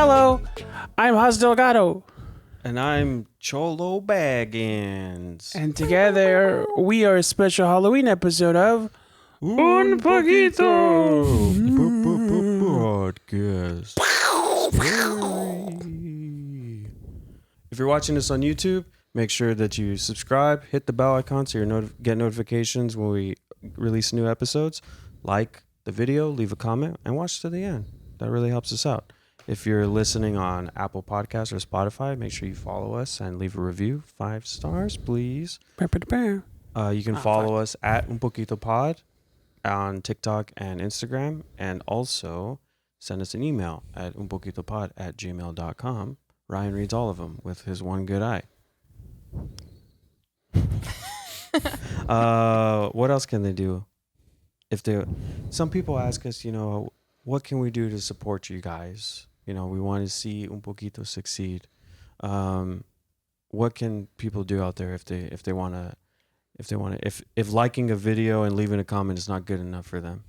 Hello, I'm Haz Delgado. And I'm Cholo Baggins. And together, we are a special Halloween episode of Un Poquito Podcast. If you're watching this on YouTube, make sure that you subscribe, hit the bell icon so you get notifications when we release new episodes. Like the video, leave a comment, and watch to the end. That really helps us out. If you're listening on Apple Podcasts or Spotify, make sure you follow us and leave a review. 5 stars, please. You can follow us at Un Poquito Pod on TikTok and Instagram. And also send us an email at unpoquitopod@gmail.com. Ryan reads all of them with his one good eye. What else can they do? Some people ask us, what can we do to support you guys? We want to see Un Poquito succeed. What can people do out there if liking a video and leaving a comment is not good enough for them?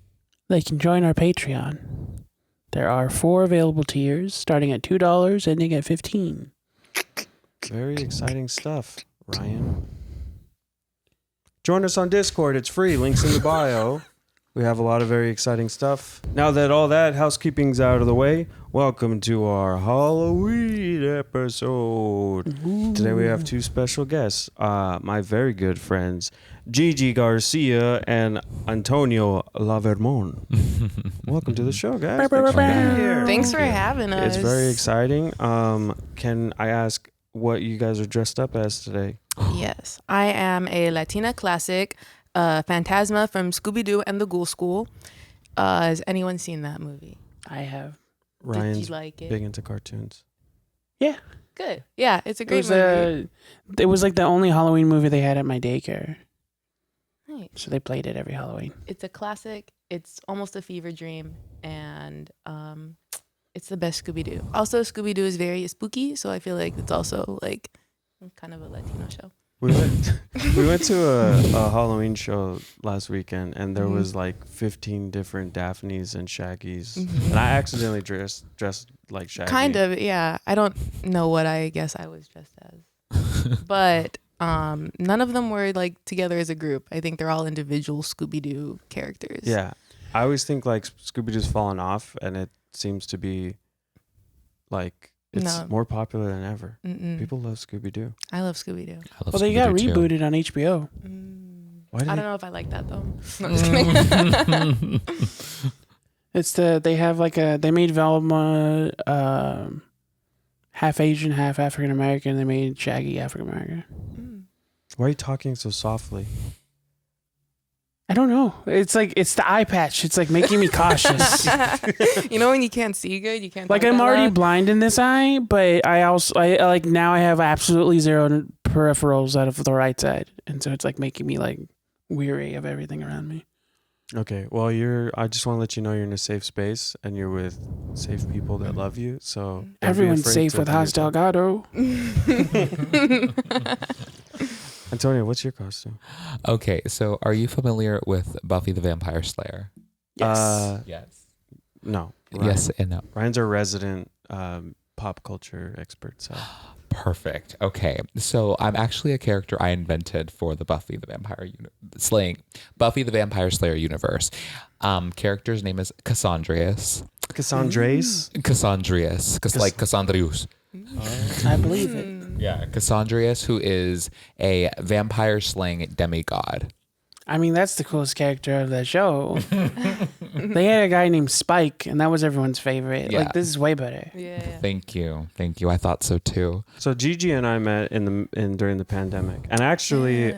They can join our Patreon. There are 4 available tiers, starting at $2, ending at $15. Very exciting stuff, Ryan. Join us on Discord. It's free. Links in the bio. We have a lot of very exciting stuff. Now that all that housekeeping's out of the way, welcome to our Halloween episode. Ooh. Today we have 2 special guests. My very good friends, Gigi Garcia and Antonio Lavermon. Welcome to the show, guys. Thanks for being here. Thanks for having us. It's very exciting. Can I ask what you guys are dressed up as today? Yes. I am a Latina classic, Phantasma from Scooby-Doo and the Ghoul School. Has anyone seen that movie? I have. Ryan's Did you like it? big into cartoons. Yeah. Good. Yeah, it's a great movie. It was like the only Halloween movie they had at my daycare. Nice. So they played it every Halloween. It's a classic. It's almost a fever dream. And it's the best Scooby-Doo. Also, Scooby-Doo is very spooky, so I feel like it's also like kind of a Latino show. We went to a Halloween show last weekend, and there was like 15 different Daphnes and Shaggys, and I accidentally dressed like Shaggy. Kind of, yeah. I don't know what I guess I was dressed as, but none of them were like together as a group. I think they're all individual Scooby-Doo characters. Yeah, I always think like Scooby-Doo's fallen off, and it seems to be like. It's more popular than ever. People love Scooby-Doo. I love Scooby-Doo. Well, they got rebooted on HBO. I don't know if I like that though. No, just kidding. They made Velma half Asian, half African American. They made Shaggy African American. Why are you talking so softly? I don't know. It's the eye patch. It's like making me cautious. When you can't see good, you can't. Like I'm already blind in this eye, but I like now I have absolutely 0 peripherals out of the right side, and so it's like making me like weary of everything around me. Okay, well I just want to let you know you're in a safe space and you're with safe people that love you. So everyone's safe with Haz Delgado. Antonio, what's your costume? Okay, so are you familiar with Buffy the Vampire Slayer? Yes. Yes. No. Ryan. Yes and no. Ryan's our resident pop culture expert. So. Perfect. Okay, so I'm actually a character I invented for the Buffy the Vampire Slayer universe. Character's name is Cassandrius. Cassandrius? Cassandrius, like Cassandrius. I believe it. Yeah, Cassandrius, who is a vampire slaying demigod. I mean, that's the coolest character of that show. They had a guy named Spike, and that was everyone's favorite. Yeah. Like, this is way better. Yeah. Thank you. I thought so too. So Gigi and I met during the pandemic, and actually,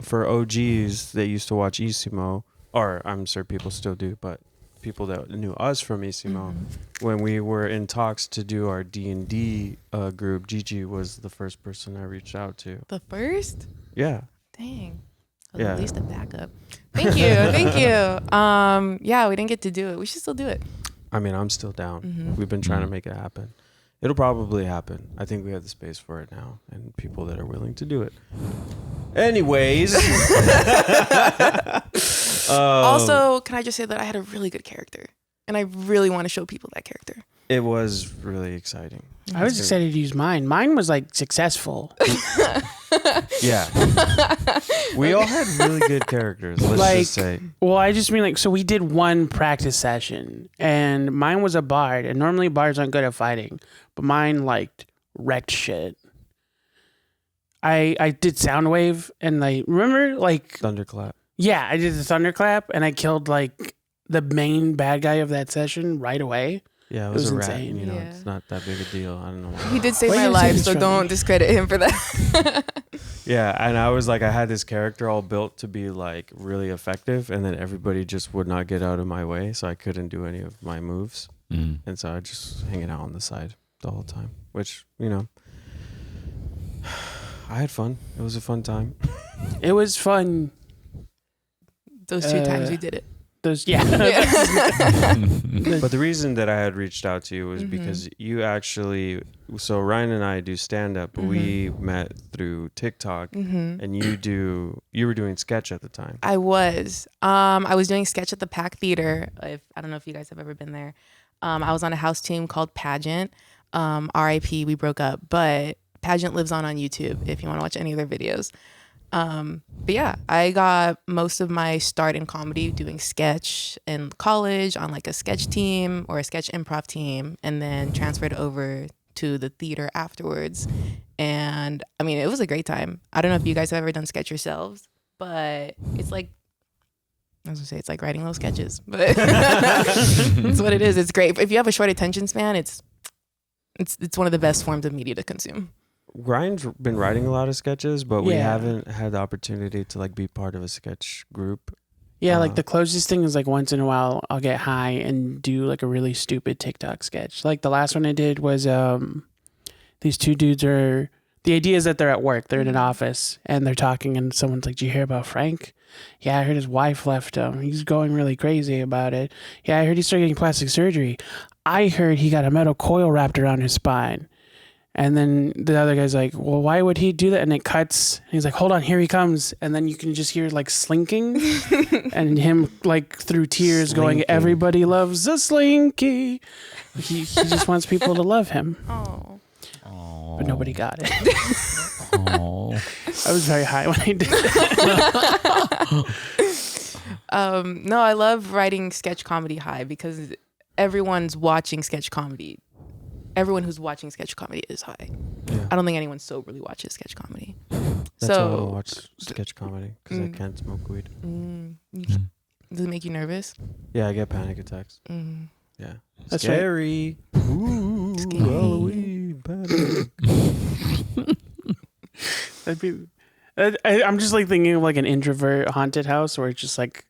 for OGs that used to watch Isimo, or I'm sure people still do, but people that knew us from Isimo, when we were in talks to do our D&D group, Gigi was the first person I reached out to. The first? Yeah. Dang. Yeah. At least a backup. Thank you. Yeah, we didn't get to do it. We should still do it. I mean, I'm still down. We've been trying to make it happen. It'll probably happen. I think we have the space for it now and people that are willing to do it. Anyways. Also, can I just say that I had a really good character and I really want to show people that character. It was really exciting. I was excited to use mine. Mine was like successful. Yeah. We all had really good characters, let's Like, just say. Well, I just mean like, so we did one practice session and mine was a bard, and normally bards aren't good at fighting, but mine like wrecked shit. I did Soundwave and like, remember like, Thunderclap. yeah, I did the Thunderclap and I killed like the main bad guy of that session right away. Yeah, it was was a rat. insane. You know, Yeah. it's not that big a deal. I don't know why. He did save Why my you say life, this so from don't me? discredit him for that. Yeah, and I was like, I had this character all built to be like really effective, and then everybody just would not get out of my way, so I couldn't do any of my moves. And so I just hanging out on the side the whole time, which, you know, I had fun. It was a fun time. It was fun. Those 2 times we did it. Those, yeah. But the reason that I had reached out to you was because you actually, so Ryan and I do stand up. We met through TikTok, and you were doing sketch at the time. I was doing sketch at the Pack Theater. I don't know if you guys have ever been there. I was on a house team called Pageant. RIP, we broke up, but Pageant lives on YouTube if you want to watch any of their videos. But yeah, I got most of my start in comedy doing sketch in college on like a sketch team or a sketch improv team, and then transferred over to the theater afterwards. And I mean, it was a great time. I don't know if you guys have ever done sketch yourselves, but it's like, I was gonna say it's like writing little sketches, but that's what it is. It's great. If you have a short attention span, it's one of the best forms of media to consume. Ryan's been writing a lot of sketches, but we Yeah. haven't had the opportunity to like be part of a sketch group. Yeah, like the closest thing is like once in a while I'll get high and do like a really stupid TikTok sketch. Like the last one I did was these 2 dudes are, the idea is that they're at work, they're in an office and they're talking and someone's like, "Did you hear about Frank? Yeah, I heard his wife left him. He's going really crazy about it. Yeah, I heard he started getting plastic surgery. I heard he got a metal coil wrapped around his spine." And then the other guy's like, "Well, why would he do that?" And it cuts. And he's like, "Hold on, here he comes." And then you can just hear like slinking and him like through tears going, Slinking. "Everybody loves a slinky." He just wants people to love him. Oh. But nobody got it. Oh. I was very high when I did it. No, I love writing sketch comedy high because everyone's watching sketch comedy. Everyone who's watching sketch comedy is high. Yeah. I don't think anyone soberly watches sketch comedy. That's so, why I don't watch sketch comedy, because I can't smoke weed. Does it make you nervous? Yeah, I get panic attacks. Yeah. That's right. Scary. Ooh, Scary. Halloween panic. That'd be. I'm just like thinking of like an introvert haunted house where it's just like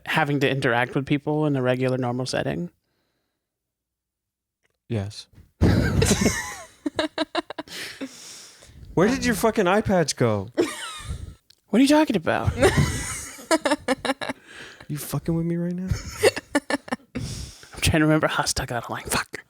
having to interact with people in a regular normal setting. Yes. Where did your fucking eye patch go? What are you talking about? You fucking with me right now? I'm trying to remember how stuck out. I'm like, fuck.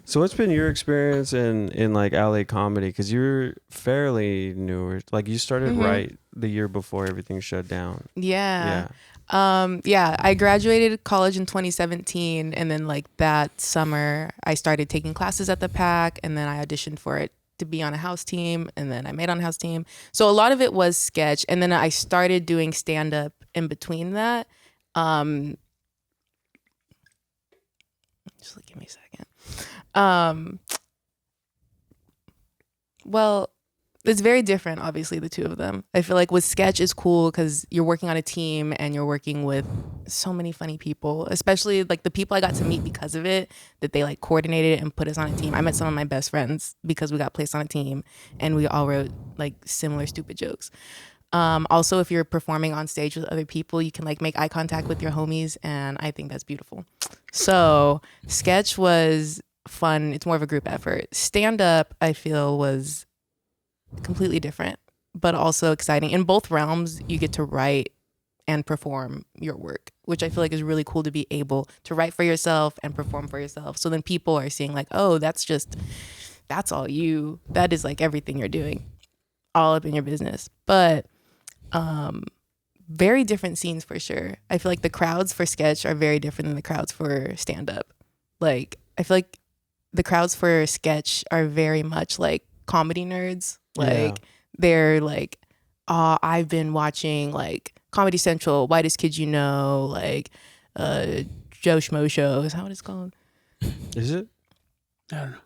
So what's been your experience in like LA comedy? Because you're fairly newer. Like you started right the year before everything shut down. Yeah. I graduated college in 2017, and then like that summer I started taking classes at the PAC, and then I auditioned for it to be on a house team, and then I made on a house team. So a lot of it was sketch, and then I started doing stand up in between that. Just like, give me a second. Well, it's very different, obviously, the two of them. I feel like with sketch is cool because you're working on a team and you're working with so many funny people, especially like the people I got to meet because of it, that they like coordinated and put us on a team. I met some of my best friends because we got placed on a team and we all wrote like similar stupid jokes. Also, if you're performing on stage with other people, you can like make eye contact with your homies, and I think that's beautiful. So sketch was fun. It's more of a group effort. Stand up, I feel, was completely different, but also exciting. In both realms, you get to write and perform your work, which I feel like is really cool to be able to write for yourself and perform for yourself. So then people are seeing like, oh, that's all you. That is like everything you're doing, all up in your business. But very different scenes for sure. I feel like the crowds for sketch are very different than the crowds for stand up. Like I feel like the crowds for sketch are very much like comedy nerds. Like they're like, I've been watching like Comedy Central, Whitest Kids You Know, like Joe Schmo Show. Is that what it's called? Is it? I don't know.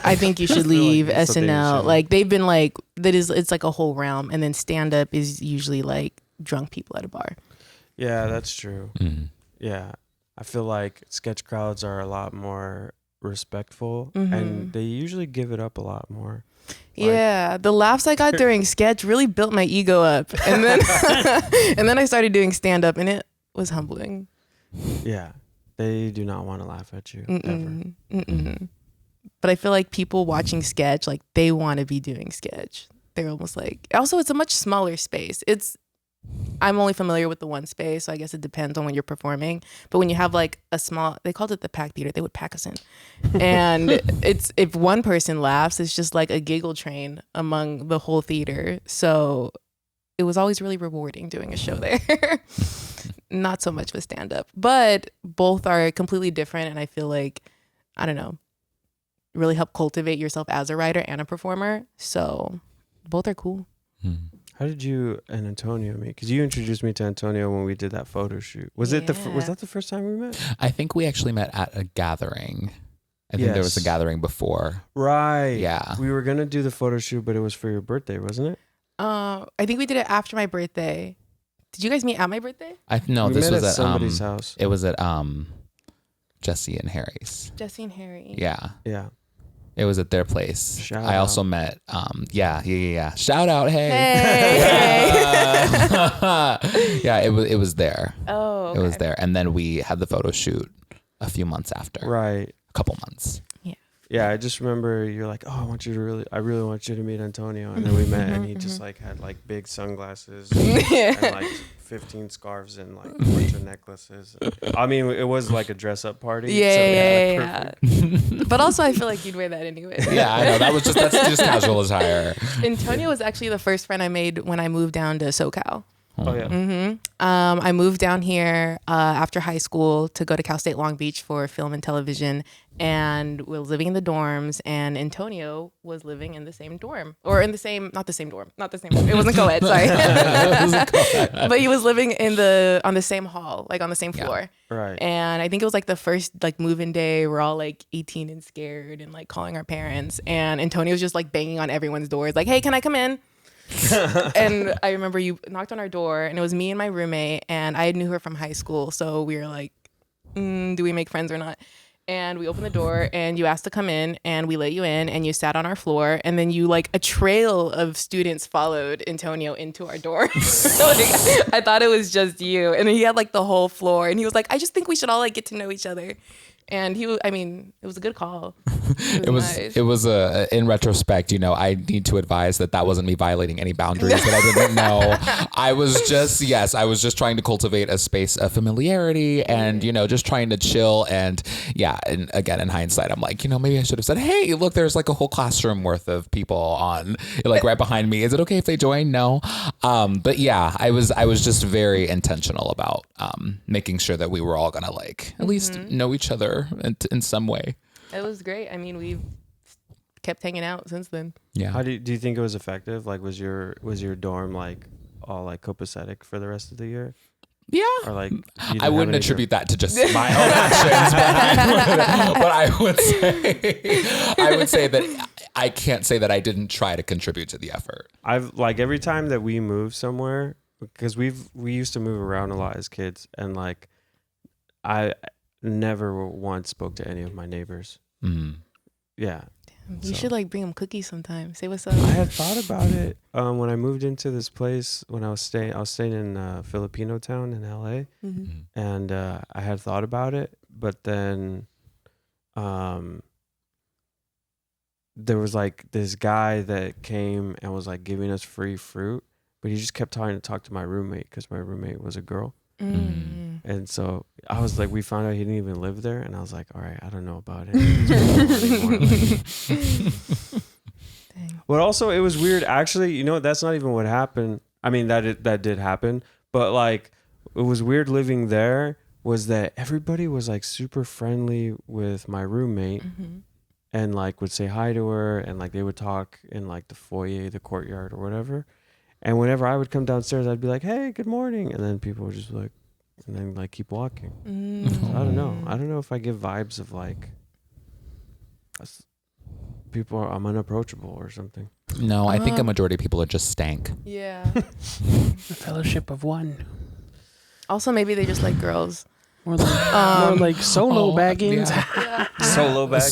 I think you should I feel like leave that's something you SNL. should- Like they've been like it's like a whole realm, and then stand up is usually like drunk people at a bar. Yeah, that's true. Mm. Yeah, I feel like sketch crowds are a lot more respectful, Mhm. and they usually give it up a lot more. Yeah, the laughs I got during sketch really built my ego up, and then and then I started doing stand up, and it was humbling. Yeah, they do not want to laugh at you ever. Mm-mm, mm-mm. But I feel like people watching sketch, like they want to be doing sketch. They're almost like. Also, it's a much smaller space. I'm only familiar with the one space, so I guess it depends on when you're performing. But when you have like a small, they called it the pack theater. They would pack us in, and it's if one person laughs, it's just like a giggle train among the whole theater. So it was always really rewarding doing a show there. Not so much with stand up, but both are completely different, and I feel like I don't know, really help cultivate yourself as a writer and a performer. So both are cool. Mm. How did you and Antonio meet? Because you introduced me to Antonio when we did that photo shoot. Was it was Yeah. that the first time we met? I think we actually met at a gathering. I think there was a Yes. gathering before. Right. Yeah. We were gonna do the photo shoot, but it was for your birthday, wasn't it? I think we did it after my birthday. Did you guys meet at my birthday? No, we this met was at at somebody's house. It was at Jesse and Harry's. Jesse and Harry. Yeah. Yeah. It was at their place. Shout I also out. met yeah. Shout out, hey. Hey. Yeah, it was there. Oh, okay. It was there. And then we had the photo shoot a few months after. Right. A couple months. Yeah, I just remember you're like, oh, I really want you to meet Antonio, and then we met, and he just like had like big sunglasses and like 15 scarves and like a bunch of necklaces. I mean, it was like a dress up party. Yeah. perfect. But also, I feel like you'd wear that anyway. Yeah, I know. That's just casual attire. Antonio was actually the first friend I made when I moved down to SoCal. Oh yeah. Mm-hmm. I moved down here after high school to go to Cal State Long Beach for film and television, and we was living in the dorms. And Antonio was living in the same dorm, or in the same, not the same dorm. It wasn't co-ed, sorry. But he was living on the same hall, like on the same floor. Right. And I think it was like the first like move-in day. We're all like 18 and scared and like calling our parents. And Antonio was just like banging on everyone's doors, like, "Hey, can I come in?" And I remember you knocked on our door, and it was me and my roommate, and I knew her from high school, so we were like, do we make friends or not? And we opened the door, and you asked to come in, and we let you in, and you sat on our floor, and then you like a trail of students followed Antonio into our door. Like, I thought it was just you, and then he had like the whole floor, and he was like, "I just think we should all like get to know each other." And it was a good call. It was nice. In retrospect, I need to advise that wasn't me violating any boundaries that I didn't know. I was just trying to cultivate a space of familiarity and, just trying to chill. And and again, in hindsight, I'm like, maybe I should have said, "Hey, look, there's like a whole classroom worth of people on like right behind me. Is it okay if they join?" No. But yeah, I was just very intentional about making sure that we were all going to like at least know each other in some way. It was great. I mean, we've kept hanging out since then. Yeah. How do you think it was effective? Like, was your dorm like all like copacetic for the rest of the year? Yeah. Or like, you didn't I have wouldn't any attribute that to just my own actions, but I would say that I can't say that I didn't try to contribute to the effort. I've like every time that we move somewhere, because we used to move around a lot as kids, and like I never once spoke to any of my neighbors. Mm. Yeah. You should like bring them cookies sometime. Say what's up. I had thought about it when I moved into this place. When I was staying in Filipino town in LA, and I had thought about it, but then there was like this guy that came and was like giving us free fruit, but he just kept trying to talk to my roommate because my roommate was a girl. And so I was like, we found out he didn't even live there, and I was like, all right, I don't know about it. But also, it was weird. Actually, that's not even what happened. I mean, that did happen, but like, it was weird living there was that everybody was like super friendly with my roommate and like would say hi to her, and like they would talk in like the foyer, the courtyard or whatever. And whenever I would come downstairs, I'd be like, hey, good morning. And then people would just be like, and then like keep walking. So I don't know. I don't know if I give vibes of like I'm unapproachable or something. No, I think a majority of people are just stank. Yeah. The fellowship of one. Also, maybe they just like girls. More like solo baggins. Yeah. Solo bag.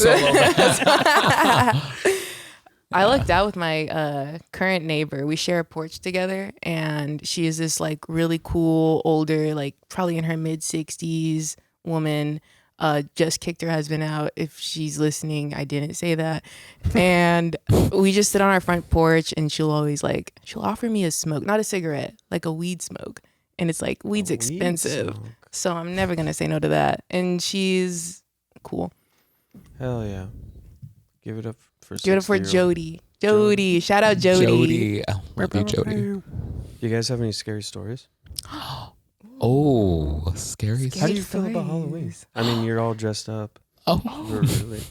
I lucked out with my current neighbor. We share a porch together, and she is this like really cool, older, like probably in her mid-60s woman. Just kicked her husband out. If she's listening, I didn't say that. And we just sit on our front porch, and she'll offer me a smoke, not a cigarette, like a weed smoke. And it's like, weed's expensive. So I'm never going to say no to that. And she's cool. Hell yeah. Give it up for Jody. Jody. Shout out Jody. Jody. I love you, Jody. You guys have any scary stories? Oh, scary. How do you feel about Halloween? I mean, you're all dressed up. Oh. Really.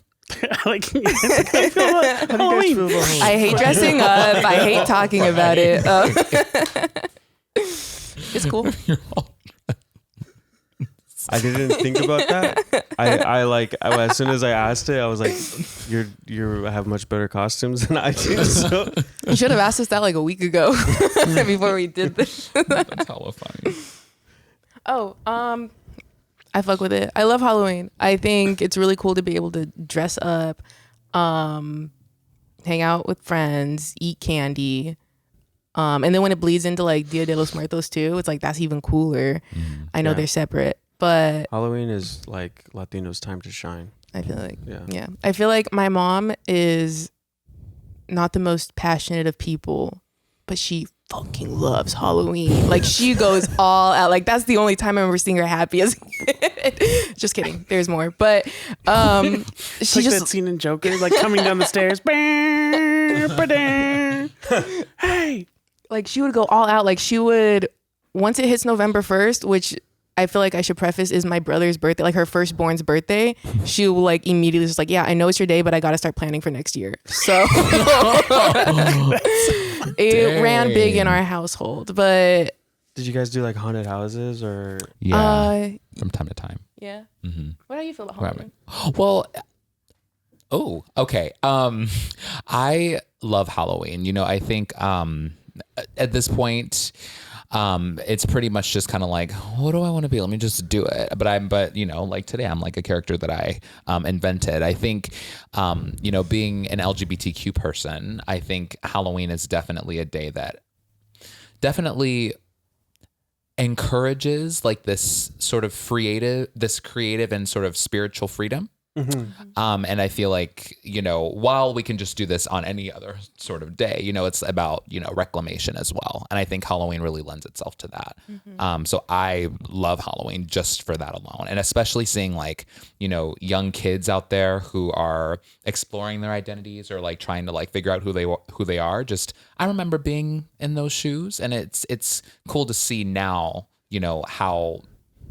Like, how do you feel about Halloween? I hate dressing up. I hate talking about it. It's cool. I didn't think about that. As soon as I asked it, I was like, you have much better costumes than I do. So. You should have asked us that like a week ago before we did this. That's hella funny. Oh, I fuck with it. I love Halloween. I think it's really cool to be able to dress up, hang out with friends, eat candy. And then when it bleeds into like Dia de los Muertos too, it's like that's even cooler. I know they're separate, but Halloween is like Latinos' time to shine. I feel like yeah. I feel like my mom is not the most passionate of people, but she fucking loves Halloween. Like she goes all out. Like that's the only time I remember seeing her happy as a kid. Just kidding. There's more. But she like just that scene in Joker, like coming down the stairs. Hey. Like she would go all out. Like she would, once it hits November 1st, which I feel like I should preface is my brother's birthday, like her firstborn's birthday. She will like immediately just like, yeah, I know it's your day, but I got to start planning for next year. So it ran big in our household. But did you guys do like haunted houses or? Yeah, from time to time. Yeah. Mm-hmm. What do you feel about Halloween? Well, oh, okay. I love Halloween. You know, I think at this point, it's pretty much just kind of like, what do I want to be? Let me just do it. But you know, like today, I'm like a character that I invented. I think, you know, being an LGBTQ person, I think Halloween is definitely a day that definitely encourages like this sort of creative and sort of spiritual freedom. Mm-hmm. And I feel like, you know, while we can just do this on any other sort of day, you know, it's about, you know, reclamation as well. And I think Halloween really lends itself to that. Mm-hmm. So I love Halloween just for that alone. And especially seeing like, you know, young kids out there who are exploring their identities or like trying to like figure out who they are. Just, I remember being in those shoes, and it's cool to see now, you know, how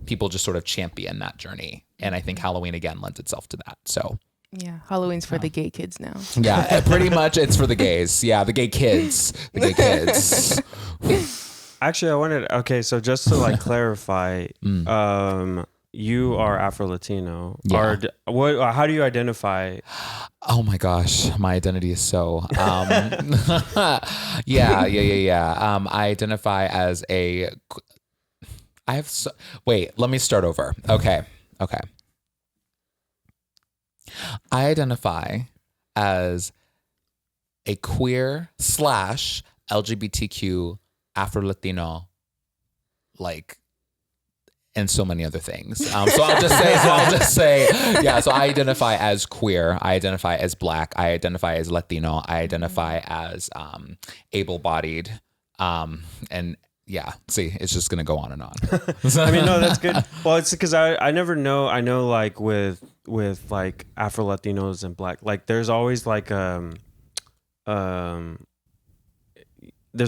people just sort of champion that journey. And I think Halloween again lends itself to that. So yeah, Halloween's for the gay kids now. Yeah, pretty much it's for the gays. Yeah, the gay kids. The gay kids. Actually, okay, so just to like clarify, you are Afro-Latino. Yeah. How do you identify? Oh my gosh, my identity is so yeah. I identify as wait, let me start over. Okay. I identify as a queer / LGBTQ Afro-Latino, like, and so many other things. So I'll just say, yeah. So I identify as queer. I identify as Black. I identify as Latino. I identify as able-bodied, and yeah, see, it's just gonna go on and on. I mean, no, that's good. Well, it's because I never know. I know like with like Afro Latinos and Black, like there's always like there's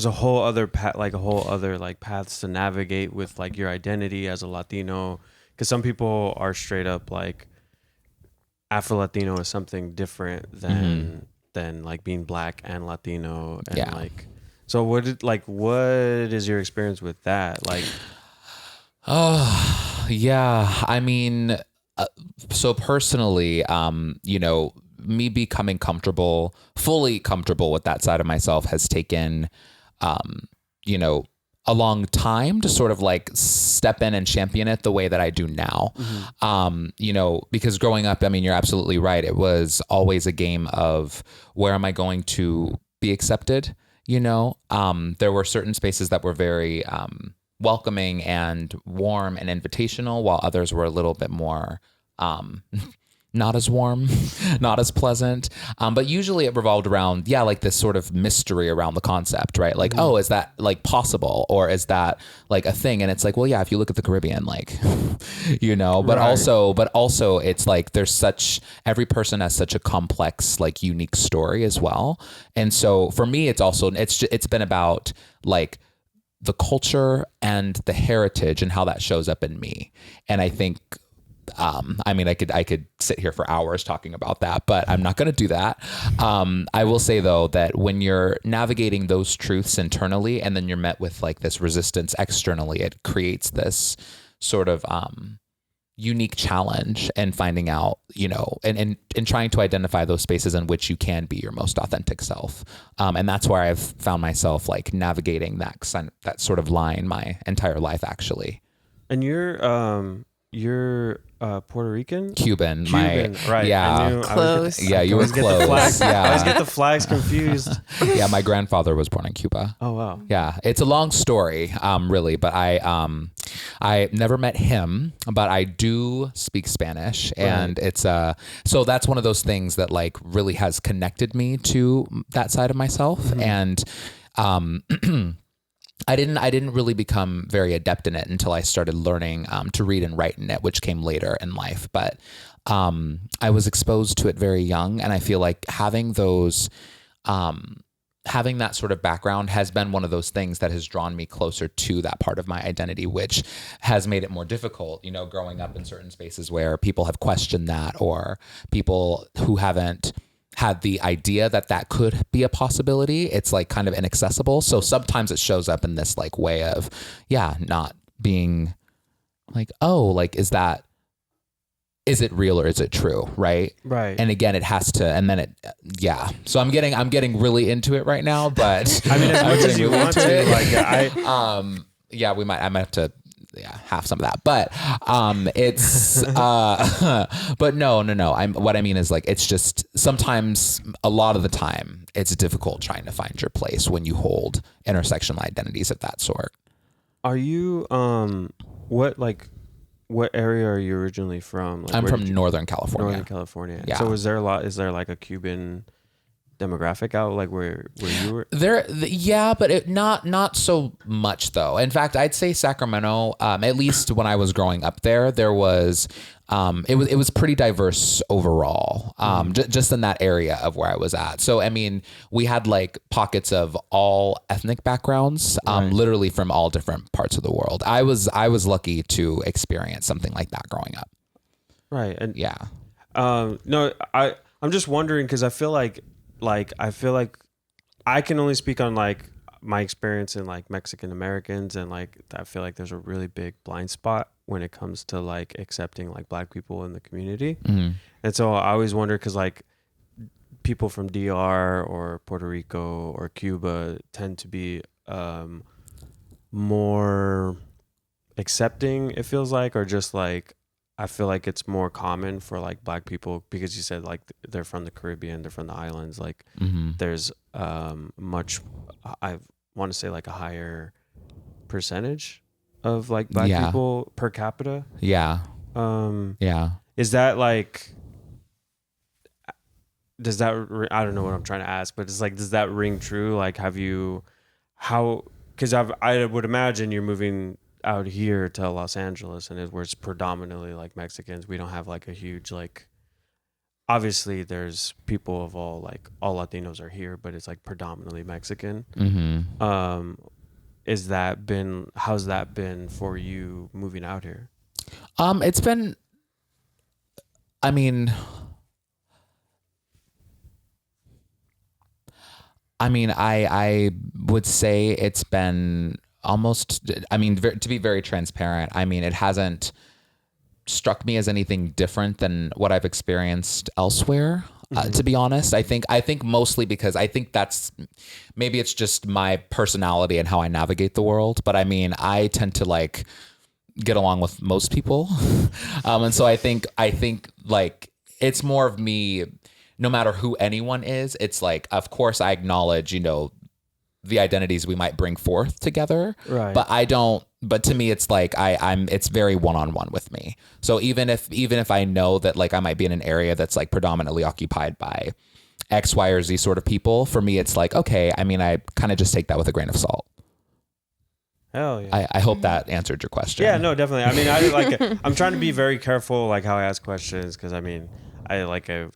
a whole other path, like a whole other like paths to navigate with like your identity as a Latino. because some people are straight up like Afro Latino is something different than like being black and Latino and like. So what is your experience with that? Like, oh yeah, I mean, so personally, you know, me becoming fully comfortable with that side of myself has taken, you know, a long time to sort of like step in and champion it the way that I do now. You know, because growing up, I mean, you're absolutely right. It was always a game of where am I going to be accepted? You know, there were certain spaces that were very welcoming and warm and invitational, while others were a little bit more not as warm, not as pleasant. But usually it revolved around, like this sort of mystery around the concept, right? Like, oh, is that like possible? Or is that like a thing? And it's like, well, yeah, if you look at the Caribbean, like, you know, but also it's like every person has such a complex, like unique story as well. And so for me, it's been about like the culture and the heritage and how that shows up in me. And I think, I mean, I could sit here for hours talking about that, but I'm not going to do that. I will say though, that when you're navigating those truths internally and then you're met with like this resistance externally, it creates this sort of, unique challenge and finding out, you know, and trying to identify those spaces in which you can be your most authentic self. And that's where I've found myself like navigating that sort of line my entire life, actually. And you're Puerto Rican? Cuban, right? Yeah, close. You were close. I always get the flags confused. Yeah, my grandfather was born in Cuba. Oh wow. Yeah, it's a long story, really, but I never met him, but I do speak Spanish, and it's so that's one of those things that like really has connected me to that side of myself, and I didn't really become very adept in it until I started learning to read and write in it, which came later in life. But I was exposed to it very young, and I feel like having that sort of background has been one of those things that has drawn me closer to that part of my identity, which has made it more difficult, you know, growing up in certain spaces where people have questioned that, or people who haven't had the idea that could be a possibility. It's like kind of inaccessible. So sometimes it shows up in this like way of, not being like, oh, like, is it real or is it true? Right. And again, it has to, and then so I'm getting really into it right now, but I mean, as much as you want to, like, I might have to, have some of that, but it's but no. What I mean is like, it's just sometimes, a lot of the time, it's difficult trying to find your place when you hold intersectional identities of that sort. Are you what area are you originally from? Like, I'm from Northern California. Northern California. Yeah. So is there like a Cuban demographic out like where you were there? But not so much though. In fact, I'd say Sacramento, at least when I was growing up there was it was pretty diverse overall, just in that area of where I was at. So I mean, we had like pockets of all ethnic backgrounds, literally from all different parts of the world. I was lucky to experience something like that growing up. Right. And no, I'm just wondering, because I feel like I can only speak on like my experience in like Mexican Americans, and like I feel like there's a really big blind spot when it comes to like accepting like Black people in the community. And so I always wonder, because like people from DR or Puerto Rico or Cuba tend to be more accepting, it feels like, or just like, I feel like it's more common for like Black people, because you said like they're from the Caribbean, they're from the islands. Like there's much, I want to say like a higher percentage of like Black people per capita. Is that like, does that, I don't know what I'm trying to ask, but it's like, does that ring true? Like, because I would imagine you're moving out here to Los Angeles, and where it's predominantly like Mexicans. We don't have like a huge, like, obviously there's people of all Latinos are here, but it's like predominantly Mexican. How's that been for you moving out here? It's been, I mean, I would say it's been almost, to be very transparent, it hasn't struck me as anything different than what I've experienced elsewhere. To be honest, I think mostly because I think that's, maybe it's just my personality and how I navigate the world. But I tend to like get along with most people. And so I think like it's more of me, no matter who anyone is, it's like, of course I acknowledge, the identities we might bring forth together. Right. But to me, it's like it's very one-on-one with me. So even if I know that like I might be in an area that's like predominantly occupied by X, Y, or Z sort of people, for me, it's like, okay, I kind of just take that with a grain of salt. Hell yeah. I hope that answered your question. Yeah, no, definitely. I'm trying to be very careful like how I ask questions, because I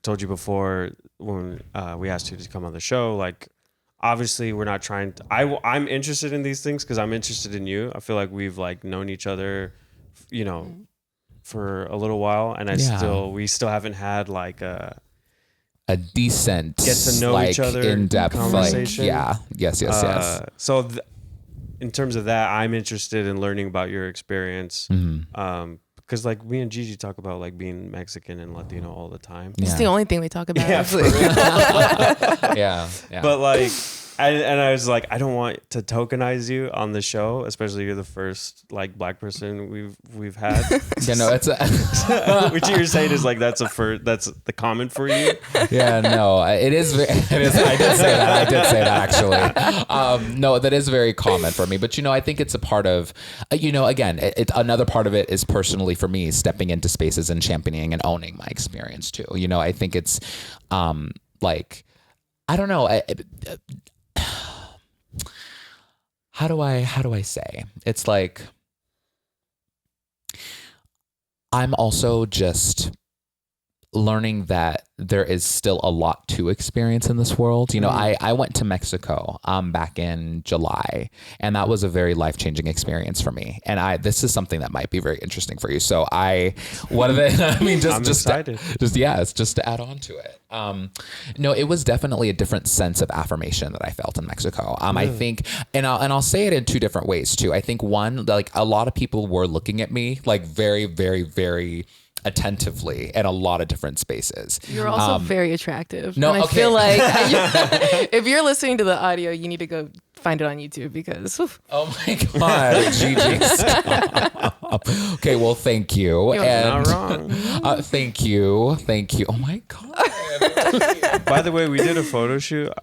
told you before when we asked you to come on the show, like obviously we're not trying to, I'm interested in these things because I'm interested in you. I feel like we've like known each other, for a little while, and we still haven't had like a decent get to know each other in-depth conversation. Yes. So in terms of that, I'm interested in learning about your experience. Because like me and Gigi talk about like being Mexican and Latino all the time. It's the only thing we talk about. Yeah. But like, and I was like, I don't want to tokenize you on the show, especially you're the first like black person we've had. Yeah, no, it's which you're saying is like that's the common for you. Yeah, no, it is. I did say that actually. No, that is very common for me. But I think it's a part of, again, another part of it is personally for me stepping into spaces and championing and owning my experience too. I think it's like, I don't know. How do I say? It's like, I'm also just learning that there is still a lot to experience in this world. I went to Mexico back in July, and that was a very life-changing experience for me. And this is something that might be very interesting for you. So one of the, I'm excited. Just to add on to it. No, it was definitely a different sense of affirmation that I felt in Mexico. I think, and I'll say it in two different ways too. I think one, like a lot of people were looking at me like very, very, very attentively in a lot of different spaces. You're also very attractive. No, and I okay. feel like if you're listening to the audio, you need to go find it on YouTube because. Oh my God, Gigi, stop. Okay, well, thank you. Not wrong. Thank you. Oh my God. By the way, we did a photo shoot.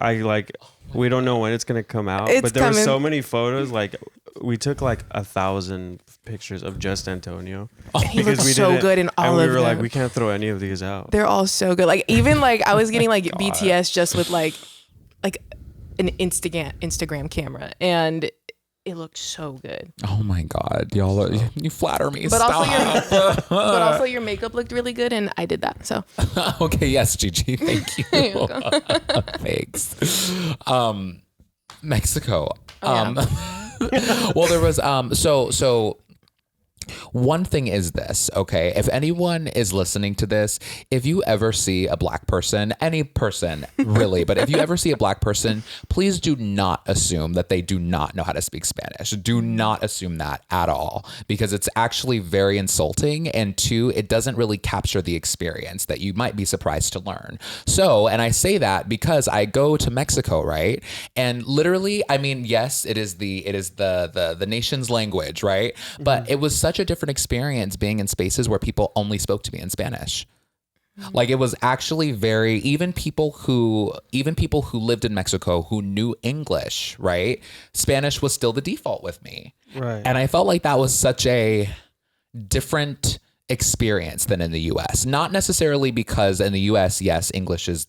We don't know when it's gonna come out, but there were so many photos. Like we took like 1,000 pictures of just Antonio. He looks so good in all of them. And we were like, we can't throw any of these out. They're all so good. Like even like I was getting like BTS just with like an Instagram camera, and it looked so good. Oh my God, y'all! You flatter me. But Stop. also your makeup looked really good, and I did that. So okay, yes, Gigi, thank you. Thanks. Mexico. Well, there was so one thing is this, okay? If anyone is listening to this, if you ever see a black person, any person really, but if you ever see a black person, please do not assume that they do not know how to speak Spanish. Do not assume that at all, because it's actually very insulting. And two, it doesn't really capture the experience that you might be surprised to learn. So, and I say that because I go to Mexico, right? And literally, yes, it is the nation's language, right? But it was such a different experience being in spaces where people only spoke to me in Spanish. Like it was actually even people who lived in Mexico who knew English, right? Spanish was still the default with me. Right. And I felt like that was such a different experience than in the US. Not necessarily because in the US, yes, English is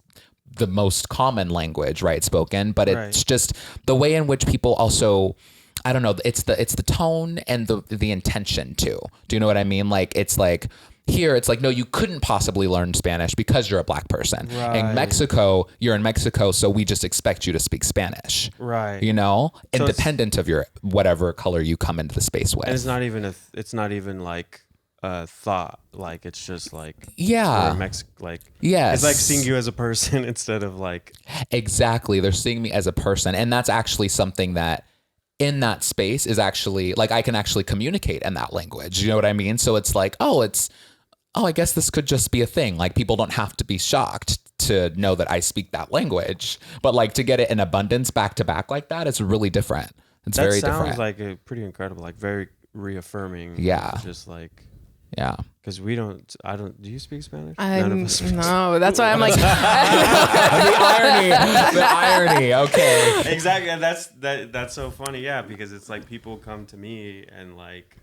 the most common language, right, spoken, but it's just the way in which people also, I don't know, it's the tone and the intention too. Do you know what I mean? Like it's like here, it's like, no, you couldn't possibly learn Spanish because you're a black person. Right. In Mexico, you're in Mexico, so we just expect you to speak Spanish. Right. So independent of your whatever color you come into the space with. And it's not even like thought. Like it's just like Yeah. like Yes. it's like seeing you as a person instead of like Exactly. They're seeing me as a person. And that's actually something that in that space is actually like I can actually communicate in that language. You know what I mean? So it's like, oh, I guess this could just be a thing. Like people don't have to be shocked to know that I speak that language. But like to get it in abundance back to back like that, it's really different. It's that very sounds different. like a pretty incredible, like very reaffirming. Yeah. Just like Yeah. because I don't. Do you speak Spanish? No, that's why I'm like, The irony. Okay. Exactly. And that's so funny. Yeah, because it's like people come to me and like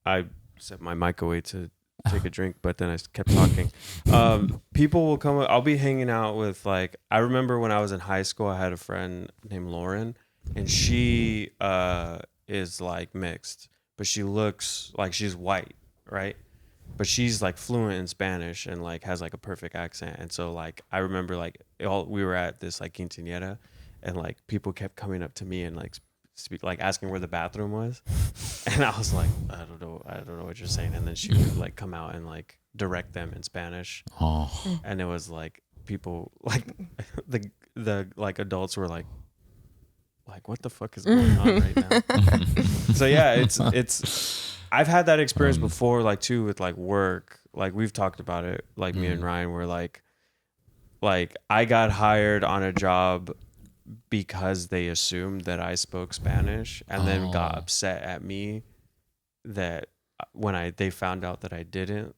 I set my mic away to take a drink, but then I kept talking. People will come. I'll be hanging out with like I remember when I was in high school, I had a friend named Lauren, and she is like mixed, but she looks like she's white, right? But she's like fluent in Spanish and like has like a perfect accent. And so like I remember like we were at this like quinceañera, and like people kept coming up to me and like speak like asking where the bathroom was, and I was like I don't know what you're saying. And then she would like come out and like direct them in Spanish. And it was like people like the like adults were like what the fuck is going on right now? So yeah, it's I've had that experience before, like too, with like work. Like we've talked about it, like me and Ryan were like I got hired on a job because they assumed that I spoke Spanish, and then got upset at me that when they found out that I didn't.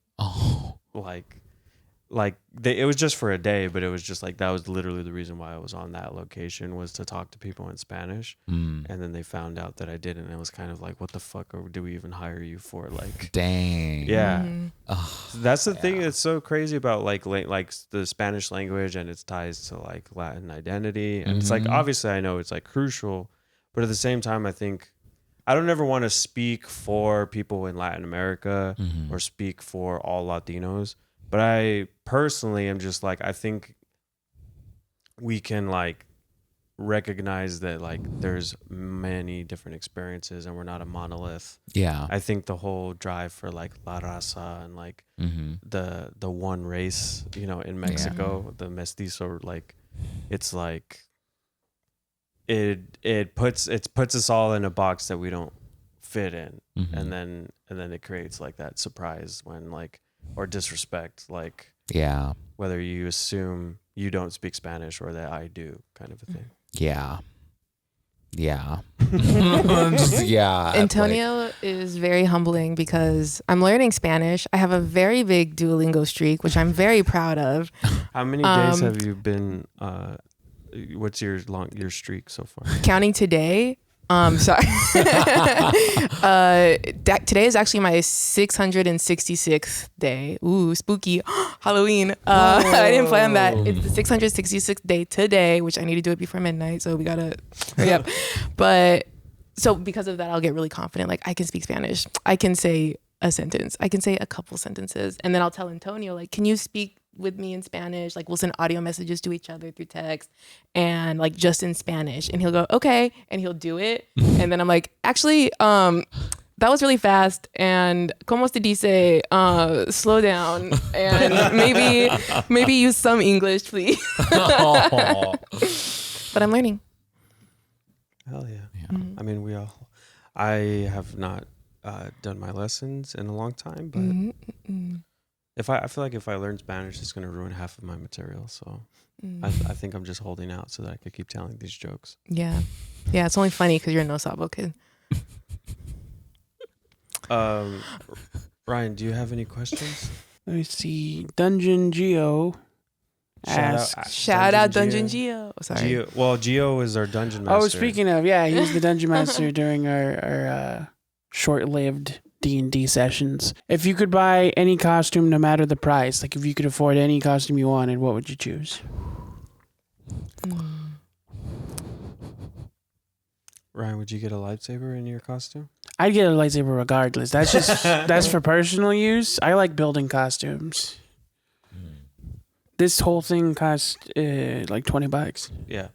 It was just for a day, but it was just like that was literally the reason why I was on that location, was to talk to people in Spanish. And then they found out that I didn't, and it was kind of like, what the fuck do we even hire you for? Like, dang. yeah. So that's the thing that's so crazy about like the Spanish language and its ties to like Latin identity. And it's like, obviously I know it's like crucial, but at the same time, I think I don't ever want to speak for people in Latin America or speak for all Latinos. But I personally am just like, I think we can like recognize that like there's many different experiences and we're not a monolith. Yeah. I think the whole drive for like La Raza and like the one race, you know, in Mexico, the mestizo, like it's like it puts us all in a box that we don't fit in. And then it creates like that surprise when like, or disrespect, like whether you assume you don't speak Spanish or that I do, kind of a thing. Yeah. Antonio is very humbling because I'm learning Spanish. I have a very big Duolingo streak, which I'm very proud of. How many days have you been? What's your streak so far? Counting today. Sorry. Today is actually my 666th day. Ooh, spooky. Halloween. I didn't plan that. It's the 666th day today, which I need to do it before midnight. So we gotta hurry up. But so because of that, I'll get really confident. Like I can speak Spanish. I can say a sentence. I can say a couple sentences. And then I'll tell Antonio, like, can you speak with me in Spanish? Like we'll send audio messages to each other through text and like just in Spanish, and he'll go okay, and he'll do it, and then I'm like, actually that was really fast, and como se dice, slow down, and maybe use some English, please. But I'm learning. Hell yeah. I mean, I have not done my lessons in a long time, but I feel like if I learn Spanish, it's going to ruin half of my material. So I think I'm just holding out so that I could keep telling these jokes. Yeah. It's only funny because you're a no sabo kid. Ryan, do you have any questions? Let me see. Dungeon Geo asks. Shout out Dungeon Geo. Sorry. Geo is our dungeon master. Oh, speaking of, he was the dungeon master during our short-lived D&D sessions. If you could buy any costume, no matter the price, like if you could afford any costume you wanted, what would you choose? Ryan, would you get a lightsaber in your costume? I'd get a lightsaber regardless. That's just that's for personal use. I like building costumes. This whole thing cost like $20. Yeah.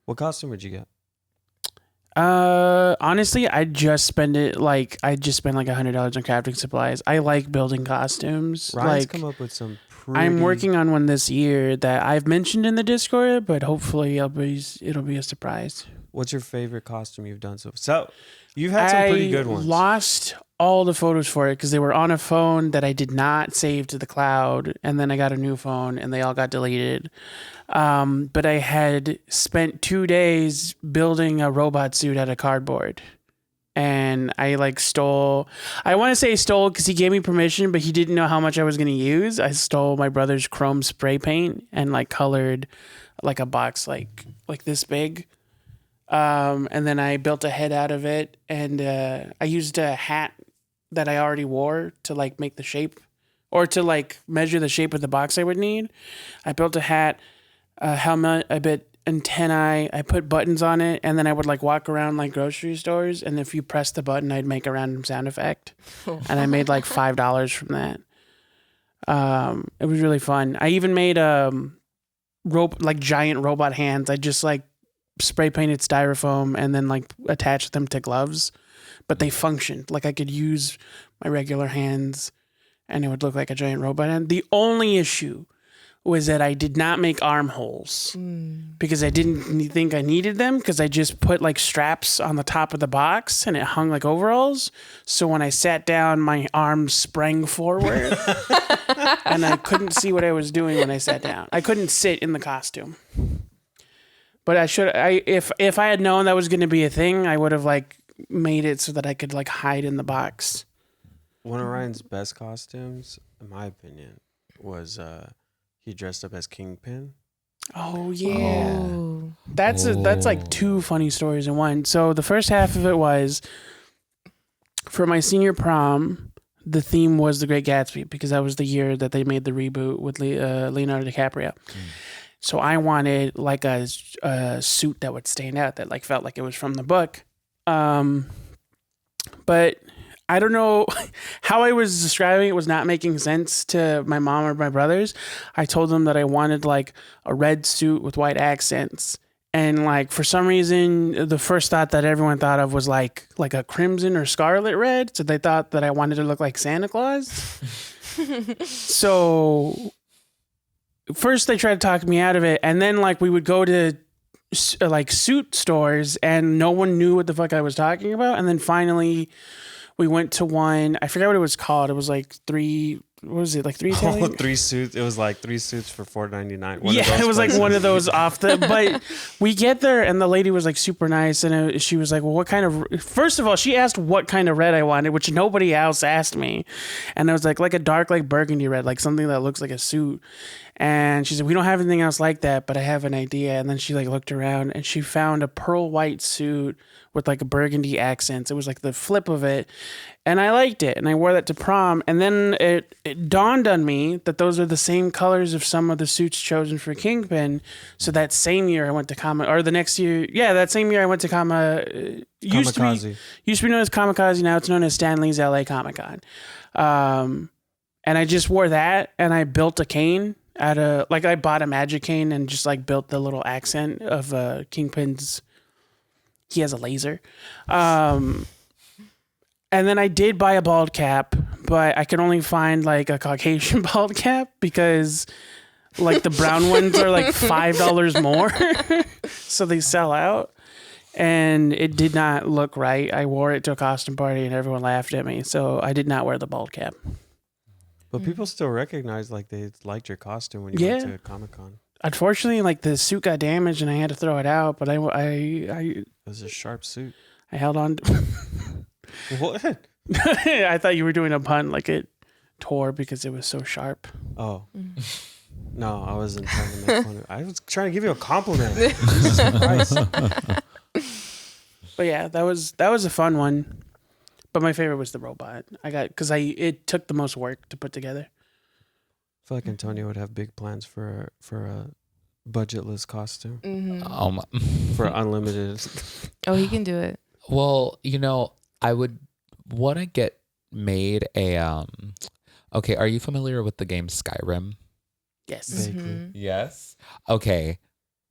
What costume would you get? Honestly, I just spend like $100 on crafting supplies. I like building costumes. Ryan's like come up with some pretty... I'm working on one this year that I've mentioned in the Discord, but hopefully it'll be a surprise. What's your favorite costume you've done so you've had some pretty good ones. I lost all the photos for it because they were on a phone that I did not save to the cloud, and then I got a new phone and they all got deleted. But I had spent 2 days building a robot suit out of cardboard. And I stole because he gave me permission, but he didn't know how much I was going to use. I stole my brother's chrome spray paint and colored a box like this big. And then I built a head out of it, and I used a hat that I already wore to make the shape, or to measure the shape of the box I would need. I built a hat, a helmet, a bit antennae. I put buttons on it, and then I would walk around grocery stores, and if you press the button, I'd make a random sound effect. And I made $5 from that. It was really fun. I even made giant robot hands. I just spray painted styrofoam and then attached them to gloves, but they functioned. I could use my regular hands and it would look like a giant robot hand. The only issue was that I did not make armholes because I didn't think I needed them, because I just put straps on the top of the box and it hung like overalls. So when I sat down, my arms sprang forward and I couldn't see what I was doing when I sat down. I couldn't sit in the costume. But if I had known that was going to be a thing, I would have made it so that I could hide in the box. One of Ryan's best costumes, in my opinion, was he dressed up as Kingpin. Oh yeah, that's two funny stories in one. So the first half of it was for my senior prom. The theme was The Great Gatsby because that was the year that they made the reboot with Leonardo DiCaprio. So I wanted a suit that would stand out, that felt like it was from the book. But I don't know how I was describing it was not making sense to my mom or my brothers. I told them that I wanted a red suit with white accents. And for some reason, the first thought that everyone thought of was like a crimson or scarlet red. So they thought that I wanted to look like Santa Claus. So first they tried to talk me out of it, and then we would go to suit stores and no one knew what the fuck I was talking about. And then finally we went to one, I forgot what it was called. It was three Italian? Oh, 3 suits. It was 3 suits for $4.99. Yeah, it was one of those off the. But we get there and the lady was super nice, and she was like, "Well, what kind of?" First of all, she asked what kind of red I wanted, which nobody else asked me, and I was like a dark burgundy red, something that looks like a suit. And she said, "We don't have anything else like that, but I have an idea." And then she looked around and she found a pearl white suit with a burgundy accents. It was the flip of it. And I liked it. And I wore that to prom. And then it dawned on me that those are the same colors of some of the suits chosen for Kingpin. So that same year I went to that same year I went to used to be known as Kamikaze. Now it's known as Stanley's LA Comic Con. And I just wore that and I built a cane out of, I bought a magic cane and just built the little accent of Kingpin's. He has a laser. And then I did buy a bald cap, but I could only find a Caucasian bald cap because the brown ones are $5 more. So they sell out. And it did not look right. I wore it to a costume party and everyone laughed at me. So I did not wear the bald cap. But people still recognize they liked your costume when you went to Comic-Con. Unfortunately, the suit got damaged and I had to throw it out. But it was a sharp suit. I held on. What? I thought you were doing a pun, it tore because it was so sharp. Oh. No, I wasn't trying to make fun of it. I was trying to give you a compliment. Jesus Christ. But yeah, that was a fun one. But my favorite was the robot. It took the most work to put together. I feel like Antonio would have big plans for a budgetless costume. Mm-hmm. For unlimited. Oh, he can do it. Well, I would want to get made a okay, are you familiar with the game Skyrim? Yes. Vaguely. Mm-hmm. Yes. Okay.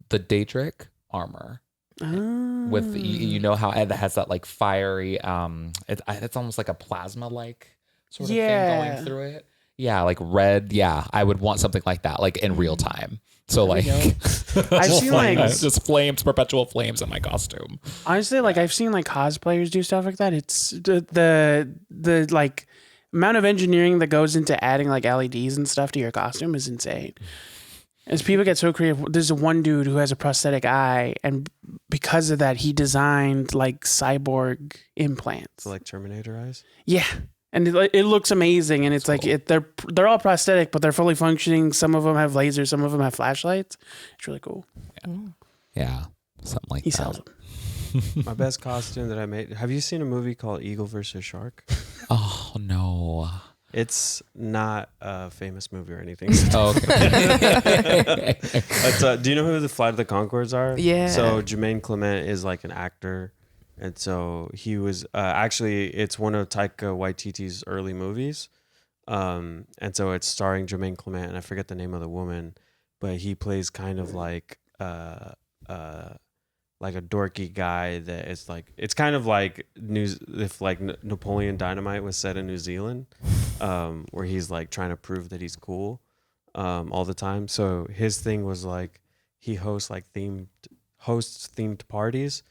The Daedric armor with you know how it has that like fiery it's almost like a plasma like sort of thing going through it. Yeah, like red. Yeah, I would want something like that, like in real time. So like, I've seen like just flames, perpetual flames in my costume. Honestly, like I've seen like cosplayers do stuff like that. It's the like amount of engineering that goes into adding like LEDs and stuff to your costume is insane. As people get so creative, there's one dude who has a prosthetic eye, and because of that, he designed like cyborg implants. So like Terminator eyes. Yeah. And it looks amazing, and it's cool. like they're all prosthetic, but they're fully functioning. Some of them have lasers, some of them have flashlights. It's really cool. Yeah, something like He that. sells them. My best costume that I made. Have you seen a movie called Eagle versus Shark? Oh no. It's not a famous movie or anything. Oh, okay. But, do you know who the Flight of the Conchords are? Yeah. So Jermaine Clement is like an actor. And so he was actually, it's one of Taika Waititi's early movies. And so it's starring Jermaine Clement, and I forget the name of the woman, but he plays kind of like a dorky guy that is like, it's kind of like if like Napoleon Dynamite was set in New Zealand, where he's like trying to prove that he's cool all the time. So his thing was like he hosts themed parties.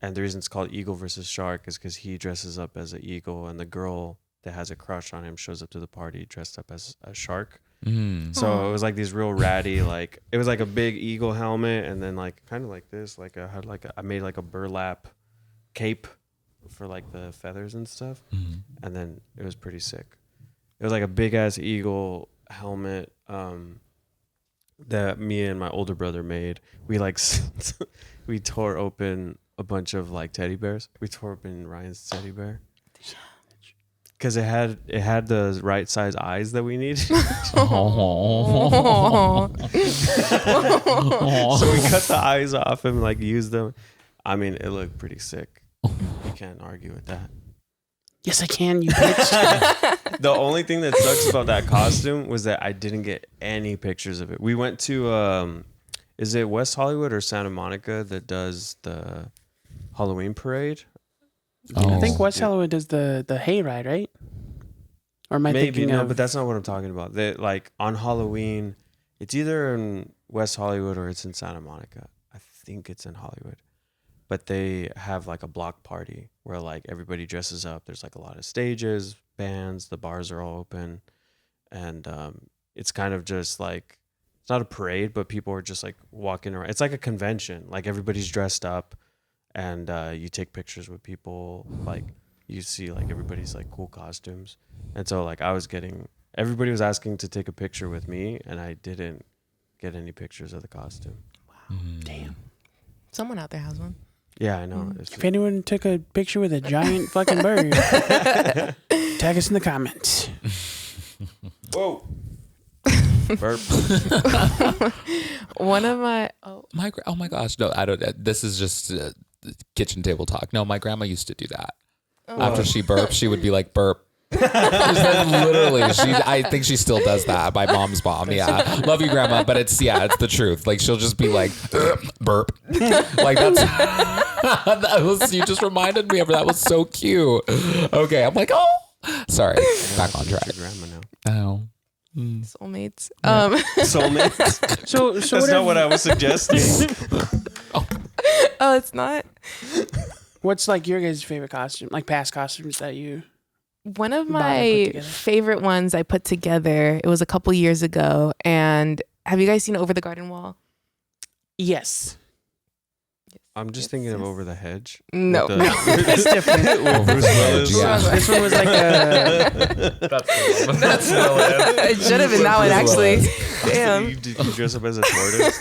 And the reason it's called Eagle versus Shark is because he dresses up as an eagle, and the girl that has a crush on him shows up to the party dressed up as a shark. So it was like these real ratty, like it was like a big eagle helmet, and then like kind of like this, like I made like a burlap cape for like the feathers and stuff, and then it was pretty sick. It was like a big ass eagle helmet that me and my older brother made. We like we tore open a bunch of like teddy bears. We tore open Ryan's teddy bear because it had the right size eyes that we needed. So we cut the eyes off and like used them. I mean, it looked pretty sick. You can't argue with that. Yes, I can, you bitch. The only thing that sucks about that costume was that I didn't get any pictures of it. We went to is it West Hollywood or Santa Monica that does the Halloween parade? I think West Hollywood does the hayride, right? Or am I Maybe thinking no, of... but that's not what I'm talking about. They, like on Halloween, it's either in West Hollywood or it's in Santa Monica. I think it's in Hollywood. But they have like a block party where like everybody dresses up. There's like a lot of stages, bands, the bars are all open. And it's kind of just like, it's not a parade, but people are just like walking around. It's like a convention. Like everybody's dressed up, and you take pictures with people. Like you see like everybody's like cool costumes. And so like everybody was asking to take a picture with me, and I didn't get any pictures of the costume. Wow. Damn. Someone out there has one. Yeah, I know. If anyone took a picture with a giant fucking bird, tag us in the comments. Whoa. Burp. One of my oh my gosh, no, I don't. This is just kitchen table talk. No, my grandma used to do that. After she burped, she would be like, burp. Literally, I think she still does that. My mom's mom, yeah. Love you, grandma, but it's the truth. Like she'll just be like, burp. Like you just reminded me of her. That was so cute. Okay, I'm like, oh, sorry. Back on track. Grandma now. Oh. soulmates. Yeah. Soulmates. So That's not what I was suggesting. Oh, it's not. What's like your guys' favorite costume? Like past costumes that you... One of Bought and put my together. favorite ones I put together, it was a couple years ago. And have you guys seen Over the Garden Wall? Yes. I'm just thinking of Over the Hedge. No. With the- That's different. with Bruce Willis. Yeah. This one was like a... That's the It should have been that one, actually. Damn. Did you dress up as a tortoise?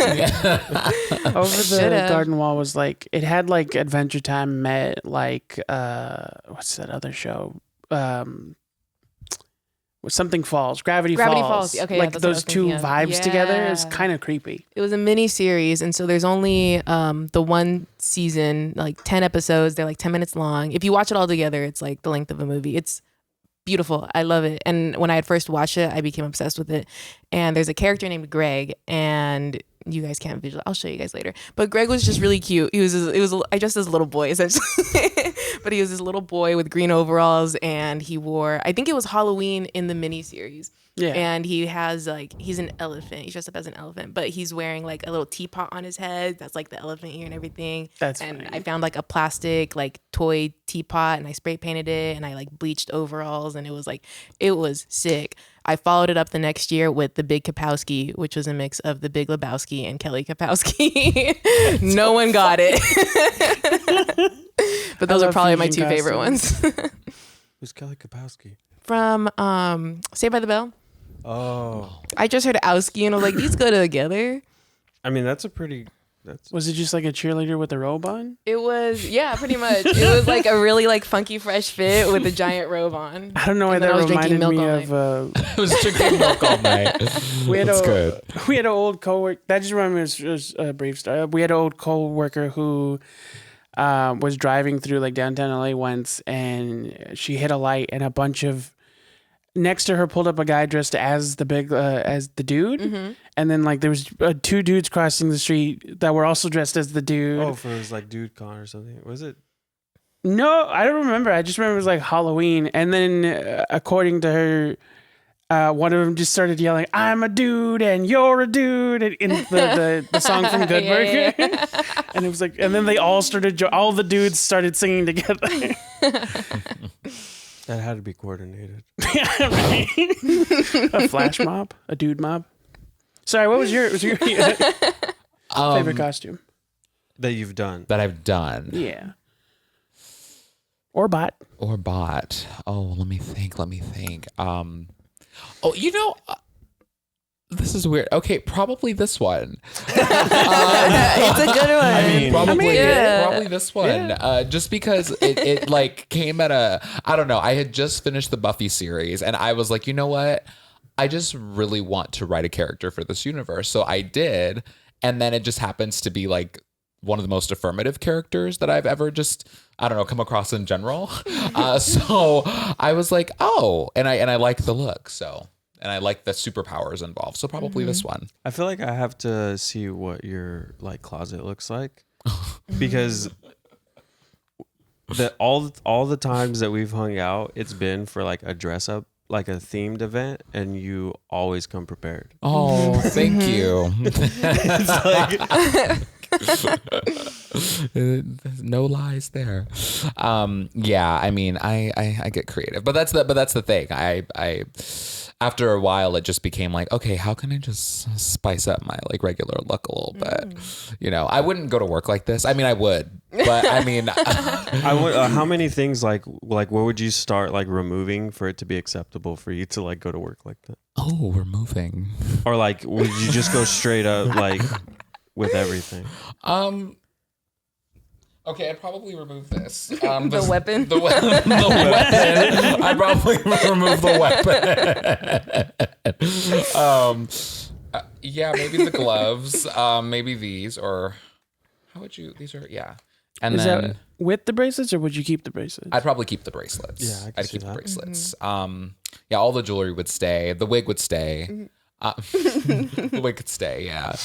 Over the Should've. Garden Wall was like... It had like Adventure Time met like... what's that other show? Something Falls. Gravity Falls. Okay, yeah, like that's what I those was two thinking of. vibes together is Yeah. kind of creepy. It was a mini series, and so there's only the one season, like 10 episodes. They're like 10 minutes long. If you watch it all together, it's like the length of a movie. It's beautiful. I love it. And when I had first watched it, I became obsessed with it. And there's a character named Greg, and You guys can't visualize. I'll show you guys later. But Greg was just really cute. I dressed as a little boy essentially, but he was this little boy with green overalls, and he wore, I think it was Halloween in the miniseries. Yeah. And he has he's an elephant. He's dressed up as an elephant, but he's wearing like a little teapot on his head. That's like the elephant ear and everything. That's and funny. I found like a plastic like toy teapot, and I spray painted it, and I like bleached overalls, and it was sick. I followed it up the next year with the Big Kapowski, which was a mix of the Big Lebowski and Kelly Kapowski. No one got it. But those are probably my two favorite ones. Who's Kelly Kapowski? From Saved by the Bell. Oh. I just heard Owski and I was like, these go together. I mean, Was it just like a cheerleader with a robe on? It was, yeah, pretty much. It was like a really like funky fresh fit with a giant robe on. I don't know why And then I that was drinking reminded milk me all of. I was drinking milk all night. That's good. We had an old coworker. That just reminded me of a brief story. We had an old coworker who was driving through like downtown LA once, and she hit a light, and a bunch of next to her pulled up a guy dressed as the dude, and then like there was two dudes crossing the street that were also dressed as the dude. Oh, for his like dude con or something. Was it? No, I don't remember. I just remember it was like Halloween, and then according to her, one of them just started yelling, "I'm a dude and you're a dude," in the song from Good Burger. Yeah. And it was like, and then they all started, all the dudes started singing together. That had to be coordinated. Yeah, right? A flash mob, a dude mob. Sorry, what was your favorite costume That you've done? That I've done. Yeah. Or bought. Oh, let me think. This is weird. Okay, probably this one. It's a good one. I mean, Probably this one. Just because it like came at I don't know. I had just finished the Buffy series, and I was like, you know what? I just really want to write a character for this universe. So I did, and then it just happens to be like one of the most affirmative characters that I've ever come across in general. So I was like, oh, and I like the look. So. And I like the superpowers involved. So probably this one. I feel like I have to see what your like closet looks like, because all the times that we've hung out, it's been for like a dress up, like a themed event, and you always come prepared. Oh, thank you. No lies there. Yeah, I mean, I get creative, but that's the thing. I after a while, it just became like, okay, how can I just spice up my like regular look a little bit? You know, I wouldn't go to work like this. I mean, I would, but I mean, how many things like what would you start like removing for it to be acceptable for you to like go to work like that? Oh, we're moving. Or like, would you just go straight up like with everything? Okay, I'd probably remove this. The weapon? The weapon. I'd probably remove the weapon. Yeah, maybe the gloves. Maybe these, or how would you? These are, yeah. And Is then that with the bracelets, or would you keep the bracelets? I'd probably keep the bracelets. Yeah, I'd keep the bracelets. Yeah, all the jewelry would stay. The wig would stay. The wig could stay, yeah.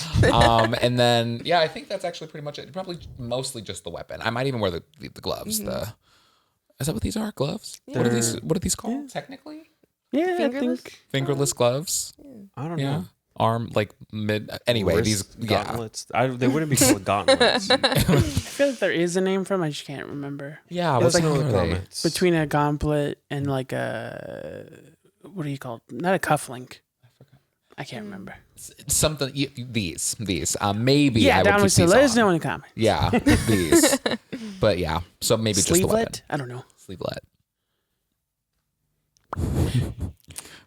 And then, yeah, I think that's actually pretty much it. Probably mostly just the weapon. I might even wear the gloves. Is that what these are? Gloves? Yeah. What are these called? Technically? Yeah, Fingerless? I think. Fingerless gloves? I don't Yeah. know. Arm, like mid. Anyway, Wrist these gauntlets. They wouldn't be called gauntlets. I feel like there is a name for them. I just can't remember. Yeah, What's what's like like the comments? Between a gauntlet and like a, what do you call it? Not a cufflink. I can't remember. something. These. Maybe. Yeah, I would down keep with so these let us on. know in the comments. Yeah, these. But yeah, so maybe just the weapon. Sleevelet? I don't know. Sleevelet.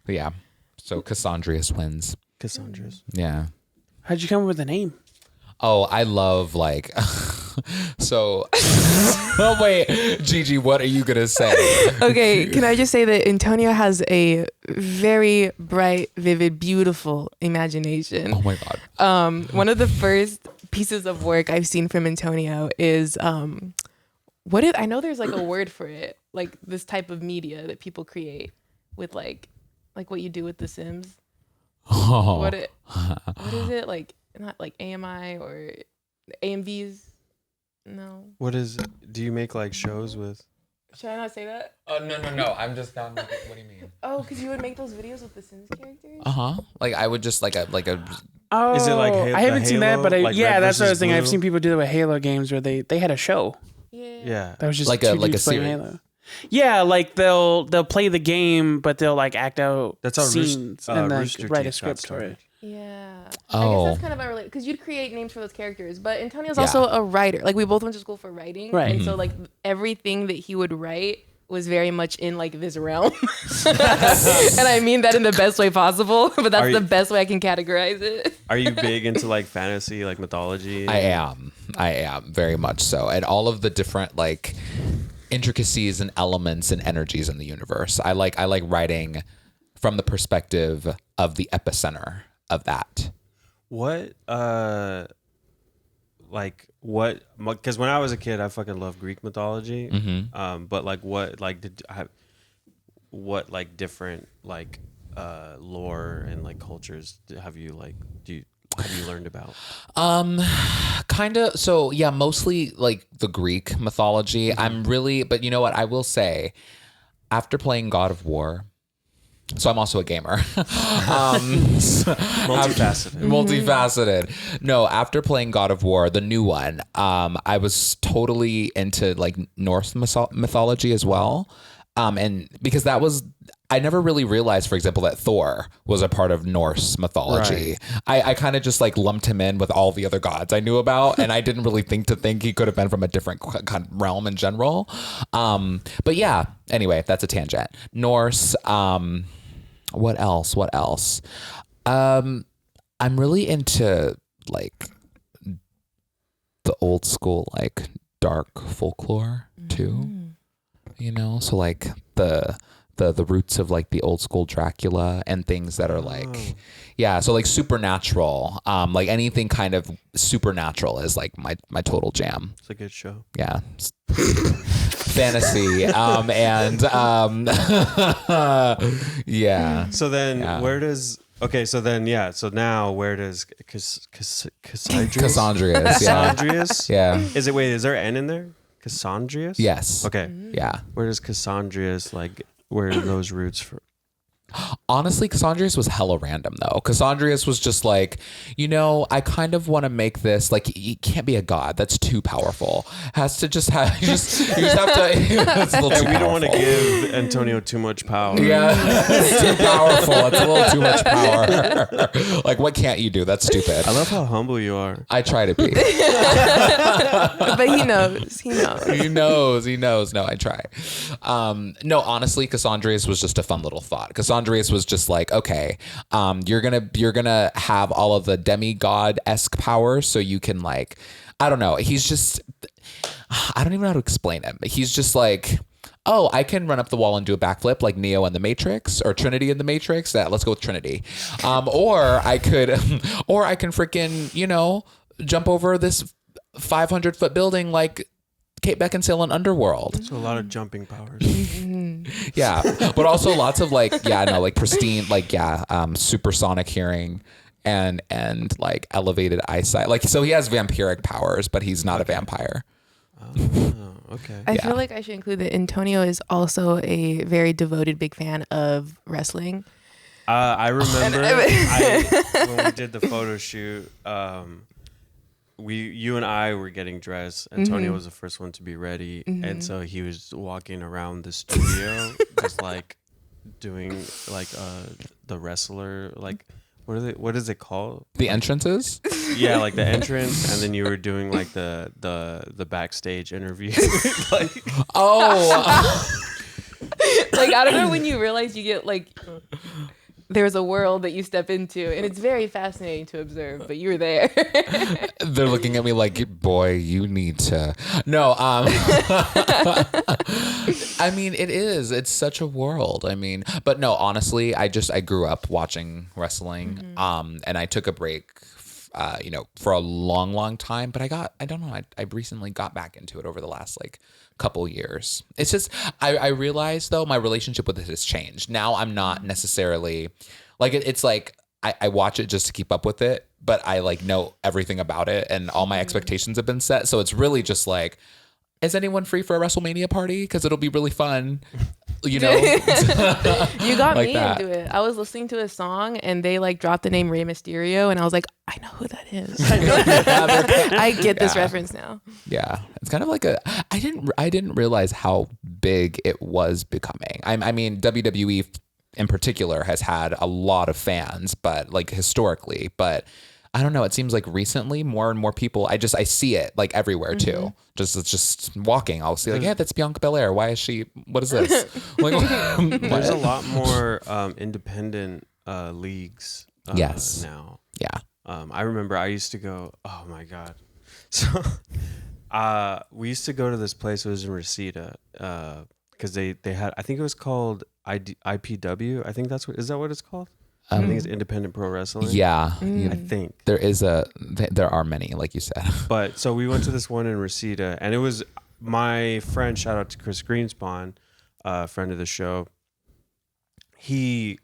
But yeah, so Cassandrius wins. Cassandra's. Yeah. How'd you come up with the name? Oh, I love like. So. Oh wait, Gigi, what are you gonna say? Okay, can I just say that Antonio has a very bright, vivid, beautiful imagination. Oh my god. One of the first pieces of work I've seen from Antonio is I know there's like a word for it, like this type of media that people create with like what you do with The Sims. Oh. What is it like? not like AMI or AMVs. No. What is? Do you make like shows with? Should I not say that? Oh no! I'm just not. What do you mean? Oh, because you would make those videos with the Sims characters. Like I would just like a Oh, Is it like I haven't seen that, Halo, but like yeah, red that's what I was versus thinking. I've blue? seen people do it with Halo games where they had a show Yeah. that was just Like two a dudes playing series. Halo. Yeah, like they'll play the game, but they'll like act out That's how scenes and like Rooster write a Teeth got script for it. started. Yeah. I guess Oh. that's kind of unrelated because you'd create names for those characters. But Antonio's also a writer. Like we both went to school for writing. Right. And so like everything that he would write was very much in like this realm. And I mean that in the best way possible. But that's the best way I can categorize it. Are you big into like fantasy, like mythology? I am very much so, and all of the different like intricacies and elements and energies in the universe. I like writing from the perspective of the epicenter of that. What like what? Because when I was a kid, I fucking loved Greek mythology. But like what like did I? What like different like lore and like cultures have you like have you learned about? Kind of. So yeah, mostly like the Greek mythology. I'm really, but you know what? I will say, after playing God of War, so I'm also a gamer. Multifaceted. No, after playing God of War, the new one, I was totally into like Norse mythology as well. And because that was, I never really realized, for example, that Thor was a part of Norse mythology. Right. I kind of just like lumped him in with all the other gods I knew about, and I didn't really think he could have been from a different kind of realm in general. But yeah, anyway, that's a tangent. Norse. What else? I'm really into like the old school, like dark folklore too. You know, so like the roots of like the old school Dracula and things that are like, yeah. So like supernatural, like anything kind of supernatural is like my total jam. It's a good show. Yeah. Fantasy. Yeah. So then where does, okay, so then, yeah. So now where does Cassandrius. Yeah. Is there an N in there? Cassandrius? Yes. Okay. Yeah. Where does Cassandrius, like, where are those roots for? Honestly, Cassandrius was hella random though. Cassandrius was just like, you know, I kind of want to make this like, he can't be a god. That's too powerful. Has to just have, you just have to. It's a little too we don't want to powerful. give Antonio too much power. Yeah, it's too powerful. It's a little too much power. Like, what can't you do? That's stupid. I love how humble you are. I try to be. But he knows. He knows. No, I try. No, honestly, Cassandrius was just a fun little thought. Cassandrius was just like, okay, you're gonna have all of the demigod-esque powers, so you can like, I don't know. He's just, I don't even know how to explain him. He's just like, oh, I can run up the wall and do a backflip like Neo in the Matrix or Trinity in the Matrix. Let's go with Trinity. Or I can freaking, you know, jump over this 500-foot building like Kate Beckinsale in Underworld. So a lot of jumping powers. Yeah, but also lots of like, like pristine, like supersonic hearing and like elevated eyesight. Like, so he has vampiric powers, but he's not a vampire. Oh, okay. I feel like I should include that Antonio is also a very devoted big fan of wrestling. I remember when we did the photo shoot, you and I were getting dressed. Antonio was the first one to be ready, and so he was walking around the studio, just like doing like the wrestler, like what is it called? The entrances? Yeah, like the entrance, and then you were doing like the backstage interview. Like, oh, Like, I don't know when you realize you get like, there's a world that you step into, and it's very fascinating to observe, but you're there. they're looking at me like, boy, you need to. No, I mean, it's such a world. I mean, but no, honestly, I grew up watching wrestling, and I took a break, for a long time, but I don't know, I recently got back into it over the last like couple years. It's just, I realized though, my relationship with it has changed. Now I'm not necessarily like, it's like, I watch it just to keep up with it, but I like know everything about it and all my expectations have been set. So it's really just like, is anyone free for a WrestleMania party? Because it'll be really fun. You know, You got Like me that. into it. I was listening to a song and they like dropped the name Rey Mysterio, and I was like, I know who that is. I get this reference now. Yeah, it's kind of like I didn't realize how big it was becoming. I mean, WWE in particular has had a lot of fans, but like historically, but I don't know. It seems like recently more and more people. I see it like everywhere too. Just walking, I'll see like, yeah, that's Bianca Belair. Why is she? What is this? Like, There's a lot more independent leagues Yes. now. Yeah. I remember I used to go. Oh my god! So we used to go to this place. It was in Reseda because they had. I think it was called IPW. I think is that what it's called? I think it's Independent Pro Wrestling. Yeah. I think There are many, like you said. But so we went to this one in Reseda, and it was my friend. Shout out to Chris Greenspawn, friend of the show. He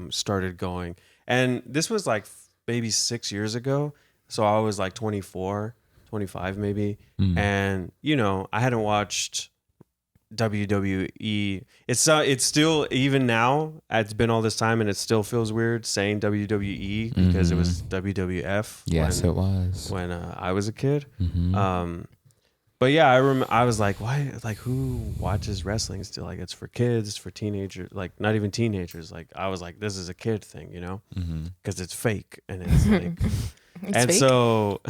started going, and this was like maybe 6 years ago. So I was like 24, 25 maybe, and I hadn't watched WWE. It's still, even now, it's been all this time and it still feels weird saying WWE because it was WWF. Yes, it was when I was a kid. But yeah, I was like, why? Like, who watches wrestling still? Like, it's for kids, it's for teenagers. Like, not even teenagers. Like, I was like, this is a kid thing, because it's fake and it's like. It's and fake? So,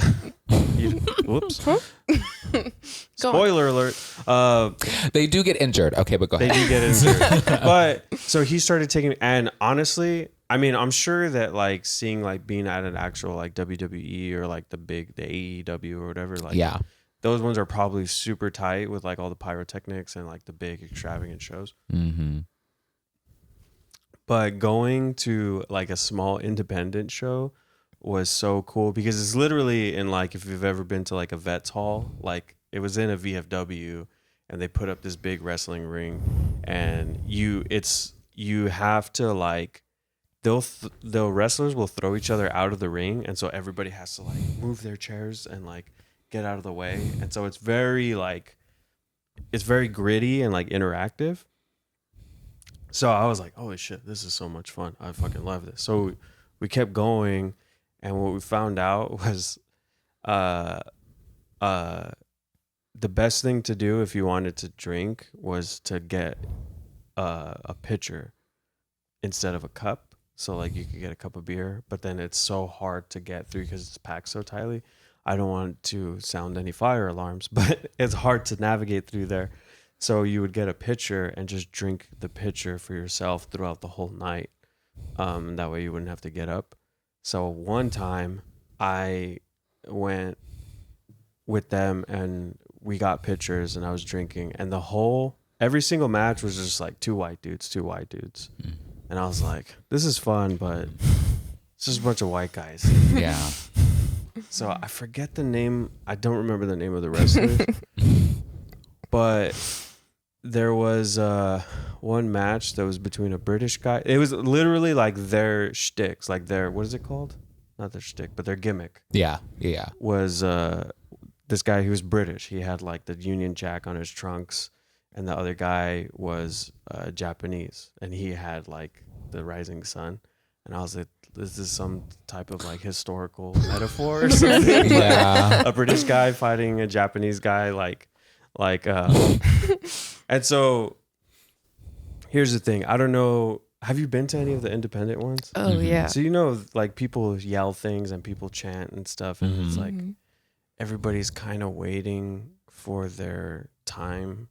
whoops. Spoiler alert. They do get injured. Okay, but go They ahead. do get injured. But so he started taking, and honestly, I mean, I'm sure that like seeing like being at an actual like WWE or like the AEW or whatever, like Yeah. those ones are probably super tight with like all the pyrotechnics and like the big extravagant shows. But going to like a small independent show was so cool because it's literally in like, if you've ever been to like a Vets Hall, like it was in a VFW and they put up this big wrestling ring and you have to like, the wrestlers will throw each other out of the ring. And so everybody has to like move their chairs and like get out of the way. And so it's very gritty and like interactive. So I was like, holy shit, this is so much fun. I fucking love this. So we kept going. And what we found out was the best thing to do if you wanted to drink was to get a pitcher instead of a cup. So like you could get a cup of beer, but then it's so hard to get through because it's packed so tightly. I don't want to sound any fire alarms, but it's hard to navigate through there. So you would get a pitcher and just drink the pitcher for yourself throughout the whole night. That way you wouldn't have to get up. So one time I went with them and we got pitchers and I was drinking and every single match was just like two white dudes. And I was like, this is fun, but it's just a bunch of white guys. Yeah. So I forget the name. I don't remember the name of the wrestlers, but there was one match that was between a British guy. It was literally like their shticks, like their, what is it called? Not their shtick, but their gimmick. Yeah. Was this guy who was British. He had like the Union Jack on his trunks, and the other guy was Japanese, and he had like the rising sun. And I was like, this is some type of like historical metaphor or something. Yeah. A British guy fighting a Japanese guy, and so here's the thing. I don't know. Have you been to any of the independent ones? Oh yeah. So like people yell things and people chant and stuff, and it's like everybody's kind of waiting for their time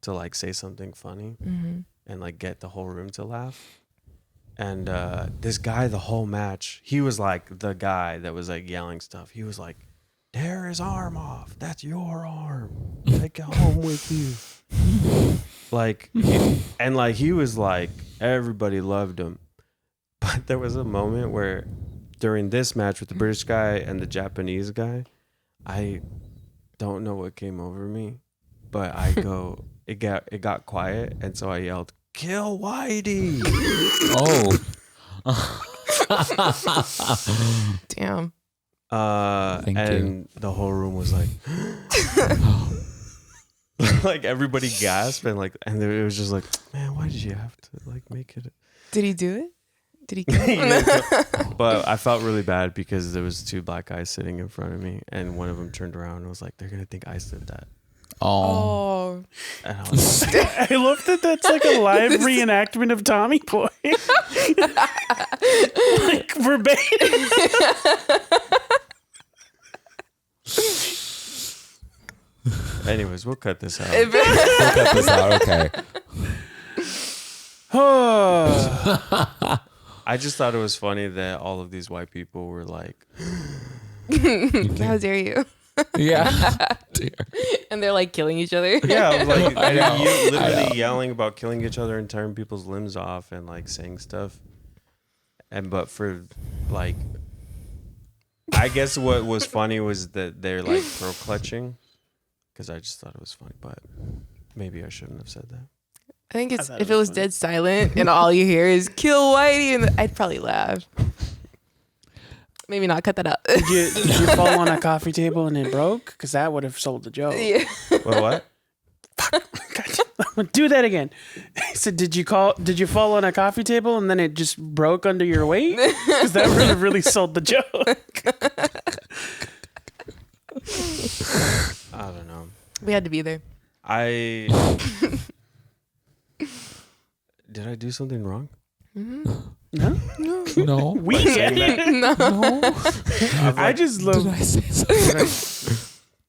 to like say something funny and like get the whole room to laugh. And this guy, the whole match, he was like the guy that was like yelling stuff. He was like, tear his arm off. That's your arm. Take it home with you. He was like, everybody loved him. But there was a moment where during this match with the British guy and the Japanese guy, I don't know what came over me, but it got quiet. And so I yelled, kill Whitey. Oh. Damn. Thank and the whole room was like, like everybody gasped and it was just like, man, why did you have to like make it? Did he do it? Did he? But I felt really bad because there was 2 black guys sitting in front of me, and one of them turned around and was like, they're gonna think I said that. Oh. And I was like, I love that that's like a live reenactment of Tommy Boy. Like verbatim. anyways, we'll cut this out. We'll cut this out. Okay. I just thought it was funny that all of these white people were like, How dare you? Yeah. Dear. And they're like killing each other. yeah, like I know. you I know. literally yelling about killing each other and tearing people's limbs off and like saying stuff. But for like, I guess what was funny was that they're like throat clutching, because I just thought it was funny, but maybe I shouldn't have said that. I think it's thought if it it was was funny. dead silent and all you hear is "kill Whitey," and I'd probably laugh. Maybe not cut that out. Did you fall on a coffee table and it broke? Because that would have sold the joke. Yeah. What? Gotcha. I'm gonna do that again. I said, did you fall on a coffee table and then it just broke under your weight? Because that would have really sold the joke. I don't know. We had to be there. Did I do something wrong? No, No. we get it. No. I just Did love. I say something?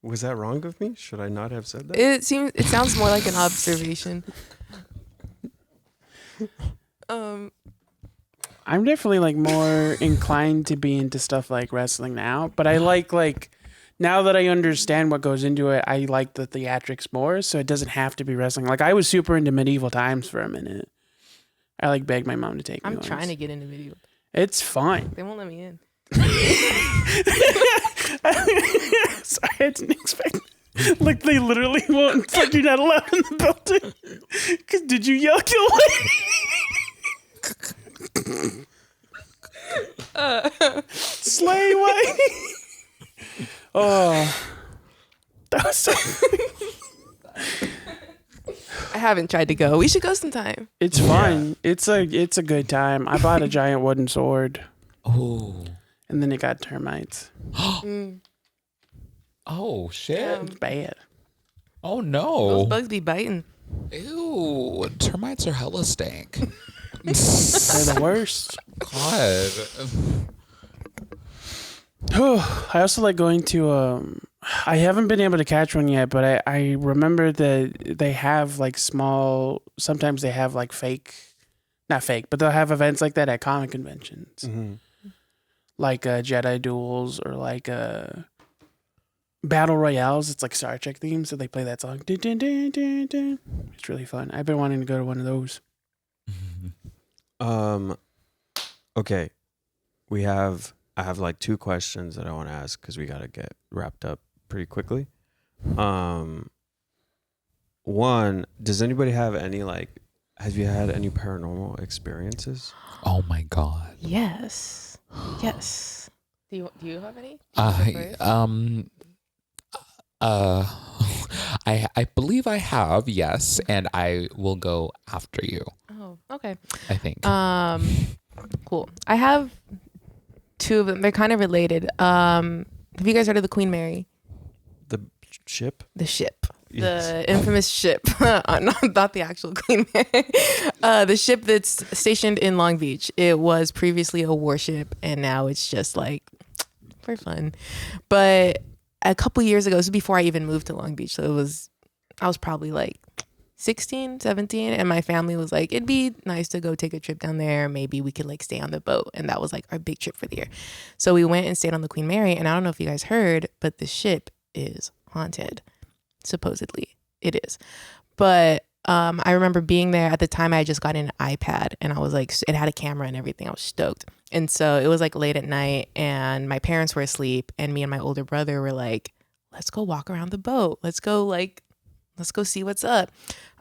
Was that wrong of me? Should I not have said that? It sounds more like an observation. I'm definitely like more inclined to be into stuff like wrestling now, but I like now that I understand what goes into it, I like the theatrics more, so it doesn't have to be wrestling. Like I was super into medieval times for a minute. I like begged my mom to take me. I'm trying to get into video. It's fun. They won't let me in. Sorry, I didn't expect. Like they literally won't. It's like you're not allowed in the building. Cause did you yell kill Whitey? Slay Whitey. Oh, that was so. I haven't tried to go. We should go sometime. It's fun. It's a good time. I bought a giant wooden sword, Oh. and then it got termites. Oh shit. Um, Bad. Oh Those no. bugs be biting. Ew. Termites are hella stank. They're the worst. God. I also like going to I haven't been able to catch one yet, but I remember that they have like sometimes they have like not fake, but they'll have events like that at comic conventions. Mm-hmm. Like Jedi duels or like battle royales. It's like Star Trek theme, so they play that song. Dun, dun, dun, dun, dun. It's really fun. I've been wanting to go to one of those. Okay. I have like 2 questions that I want to ask because we got to get wrapped up pretty quickly. One, does anybody have any have you had any paranormal experiences? Oh my god. Yes. Yes. Do you have any? I believe I have, yes, and I will go after you, Oh, okay. I think. Cool. I have 2 of them. They're kind of related. Have you guys heard of the Queen Mary? The ship? The ship. Yes. The infamous ship. not the actual Queen Mary. The ship that's stationed in Long Beach. It was previously a warship, and now it's just like for fun. But a couple years ago, this was before I even moved to Long Beach, so I was probably like 16, 17, and my family was like, it'd be nice to go take a trip down there. Maybe we could like stay on the boat. And that was like our big trip for the year. So we went and stayed on the Queen Mary. And I don't know if you guys heard, but the ship is haunted. Supposedly it is. But I remember being there at the time. I had just got an iPad and I was like, it had a camera and everything. I was stoked. And so it was like late at night and my parents were asleep and me and my older brother were like, let's go walk around the boat. Let's go see what's up.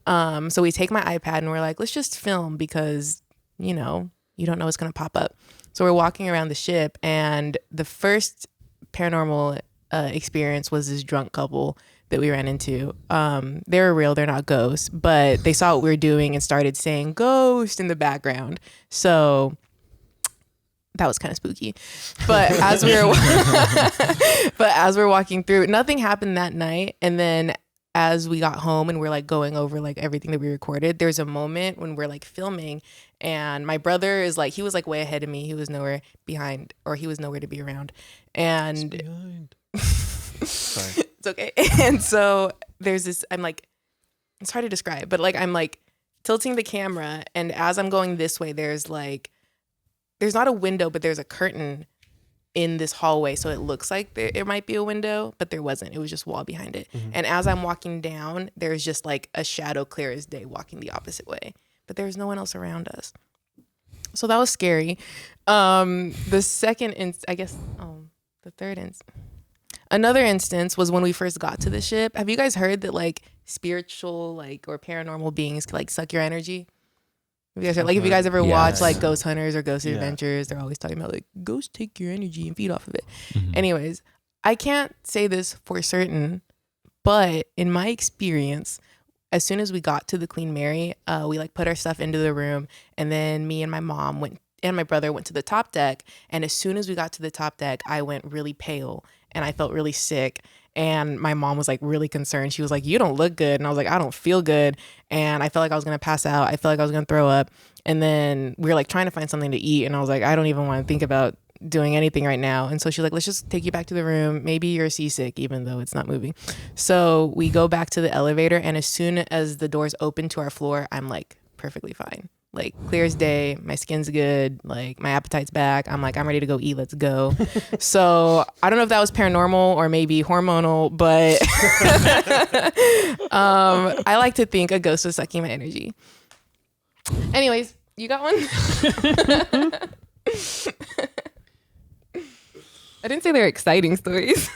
So we take my iPad and we're like, let's just film because, you don't know what's going to pop up. So we're walking around the ship, and the first paranormal experience was this drunk couple that we ran into. They were real, they're not ghosts, but they saw what we were doing and started saying ghost in the background. So that was kind of spooky. But as we were walking through, nothing happened that night. And then as we got home and we're like going over like everything that we recorded, there's a moment when we're like filming, and my brother is like, he was like way ahead of me. He was nowhere behind, or he was nowhere to be around. And Sorry. it's okay. And so there's this, I'm like, it's hard to describe, but like I'm like tilting the camera, and as I'm going this way, there's not a window, but there's a curtain in this hallway, so it looks like there might be a window, but there wasn't. It was just wall behind it. Mm-hmm. And as I'm walking down, there's just like a shadow clear as day walking the opposite way, but there's no one else around us. So that was scary. The third another instance was when we first got to the ship. Have you guys heard that like spiritual like or paranormal beings can like suck your energy? Have you guys heard, like, if you guys ever watch like Ghost Hunters or Ghost Adventures, they're always talking about like ghosts take your energy and feed off of it. Mm-hmm. Anyways, I can't say this for certain, but in my experience, as soon as we got to the Queen Mary, we like put our stuff into the room, and then me and my mom and my brother went to the top deck. And as soon as we got to the top deck, I went really pale and I felt really sick. And my mom was like really concerned. She was like, "You don't look good." And I was like, "I don't feel good." And I felt like I was going to pass out. I felt like I was going to throw up. And then we were like trying to find something to eat. And I was like, "I don't even want to think about doing anything right now." And so she's like, "Let's just take you back to the room. Maybe you're seasick, even though it's not moving." So we go back to the elevator. And as soon as the doors open to our floor, I'm like perfectly fine. Like clear as day, my skin's good, like my appetite's back. I'm like, I'm ready to go eat, let's go. So I don't know if that was paranormal or maybe hormonal, but I like to think a ghost was sucking my energy. Anyways, you got one? I didn't say they were exciting stories.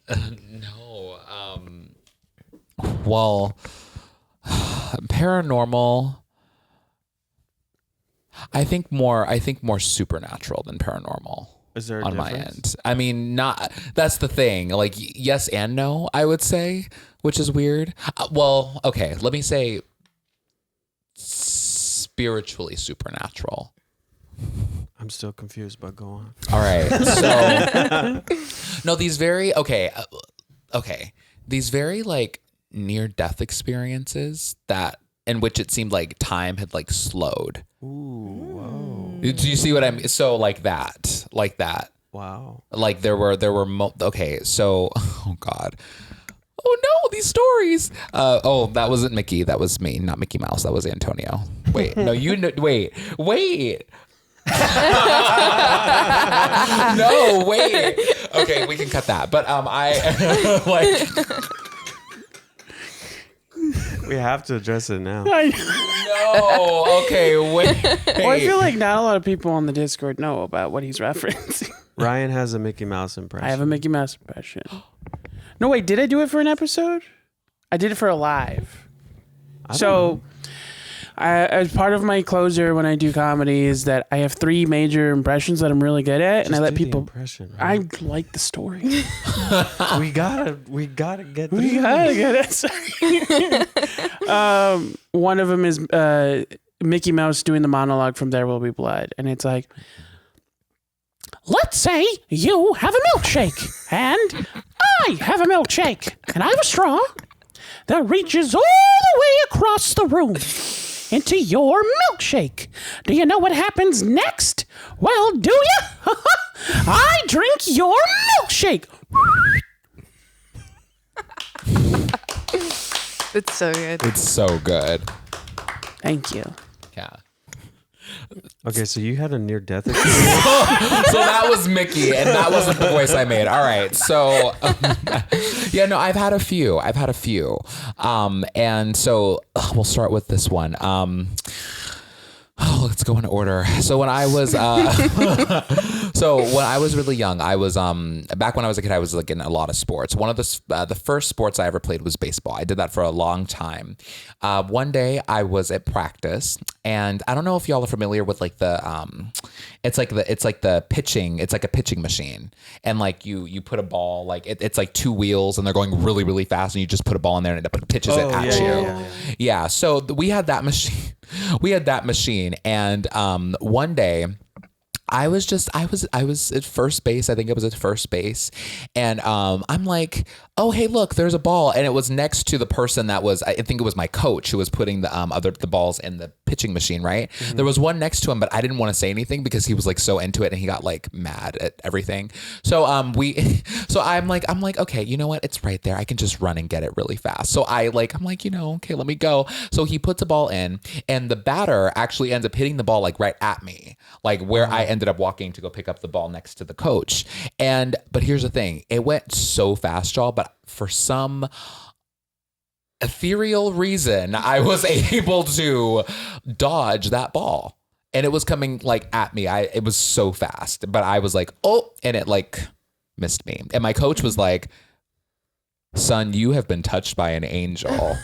No. Well, paranormal, I think more supernatural than paranormal. Is there a on difference? my end? I mean, that's the thing. Like, yes and no, I would say, which is weird. Well, okay, let me say spiritually supernatural. I'm still confused, but go on. All right. So, no, these very like near-death experiences in which it seemed like time had like slowed. Ooh, whoa. Do you see what I mean? So like that. Wow. Like there were okay, so oh God. Oh no, these stories. That wasn't Mickey, that was me, not Mickey Mouse, that was Antonio. Wait, no, wait. No, wait. Okay, we can cut that. But I like we have to address it now. no. Okay, wait. Well, I feel like not a lot of people on the Discord know about what he's referencing. Ryan has a Mickey Mouse impression. I have a Mickey Mouse impression. No, wait, did I do it for an episode? I did it for a live. So, as part of my closer when I do comedy is that I have 3 major impressions that I'm really good at, and I let people. Impression, I right? like the story. we gotta get. We gotta get it. One of them is Mickey Mouse doing the monologue from There Will Be Blood, and it's like, let's say you have a milkshake, and I have a milkshake, and I have a straw that reaches all the way across the room into your milkshake. Do you know what happens next? Well, do you? I drink your milkshake. It's so good. It's so good. Thank you. Yeah. Okay, so you had a near-death experience. So that was Mickey, and that wasn't the voice I made. All right. So, yeah, no, I've had a few. And so we'll start with this one. Let's go in order. So when I was, So when I was really young, I was back when I was a kid, I was like in a lot of sports. One of the first sports I ever played was baseball. I did that for a long time. One day I was at practice, and I don't know if y'all are familiar with like the it's like the pitching. It's like a pitching machine, and like you put a ball, like it's like two wheels, and they're going really really fast, and you just put a ball in there and it pitches it at you. Yeah. So we had that machine. We had that machine, and one day I was at first base. I think it was at first base. And I'm like, oh, hey, look, there's a ball. And it was next to the person that was, I think it was my coach who was putting the balls in the pitching machine, right? Mm-hmm. There was one next to him, but I didn't want to say anything because he was like so into it and he got like mad at everything. So I'm like, okay, you know what? It's right there. I can just run and get it really fast. So I'm like, okay, let me go. So he puts a ball in, and the batter actually ends up hitting the ball like right at me, like where I ended up walking to go pick up the ball next to the coach. But here's the thing. It went so fast, y'all, but for some ethereal reason, I was able to dodge that ball. And it was coming like at me. It was so fast, but I was like, oh, and it like missed me. And my coach was like, son, you have been touched by an angel.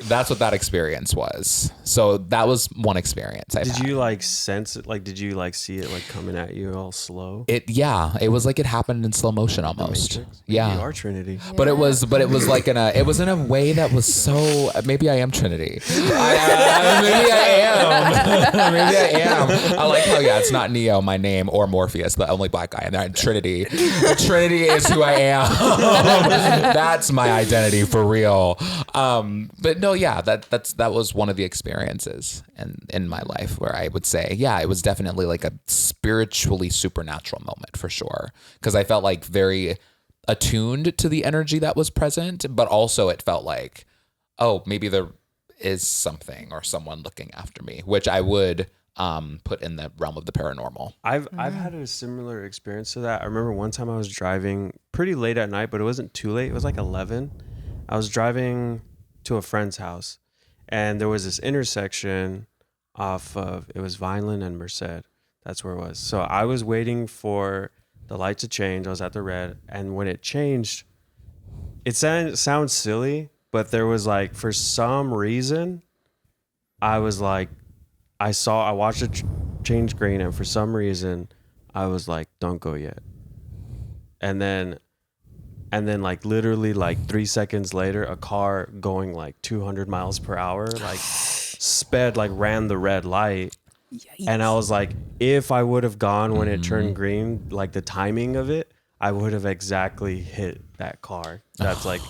That's what that experience was. So that was one experience. Did you like sense it? Like, did you like see it like coming at you all slow? It was like it happened in slow motion almost. Yeah. You are Trinity. Yeah. But it was like it was in a way that was so, maybe I am Trinity. Maybe I am. I like how, it's not Neo, my name, or Morpheus, the only black guy in there. Trinity. Trinity is who I am. That's my identity for real. But no, that was one of the experiences in my life where I would say, it was definitely like a spiritually supernatural moment for sure. Because I felt like very attuned to the energy that was present, but also it felt like, oh, maybe there is something or someone looking after me, which I would put in the realm of the paranormal. I've had a similar experience to that. I remember one time I was driving pretty late at night, but it wasn't too late. It was like 11. I was driving to a friend's house, and there was this intersection off of, it was Vineland and Merced. That's where it was. So I was waiting for the light to change. I was at the red, and when it changed, it sounds silly, but there was like, for some reason, I was like, I watched it change green, and for some reason I was like, don't go yet. And then like literally like 3 seconds later, a car going like 200 miles per hour, like sped, like ran the red light. Yikes. And I was like, if I would have gone when it turned green, like the timing of it, I would have exactly hit that car. That's like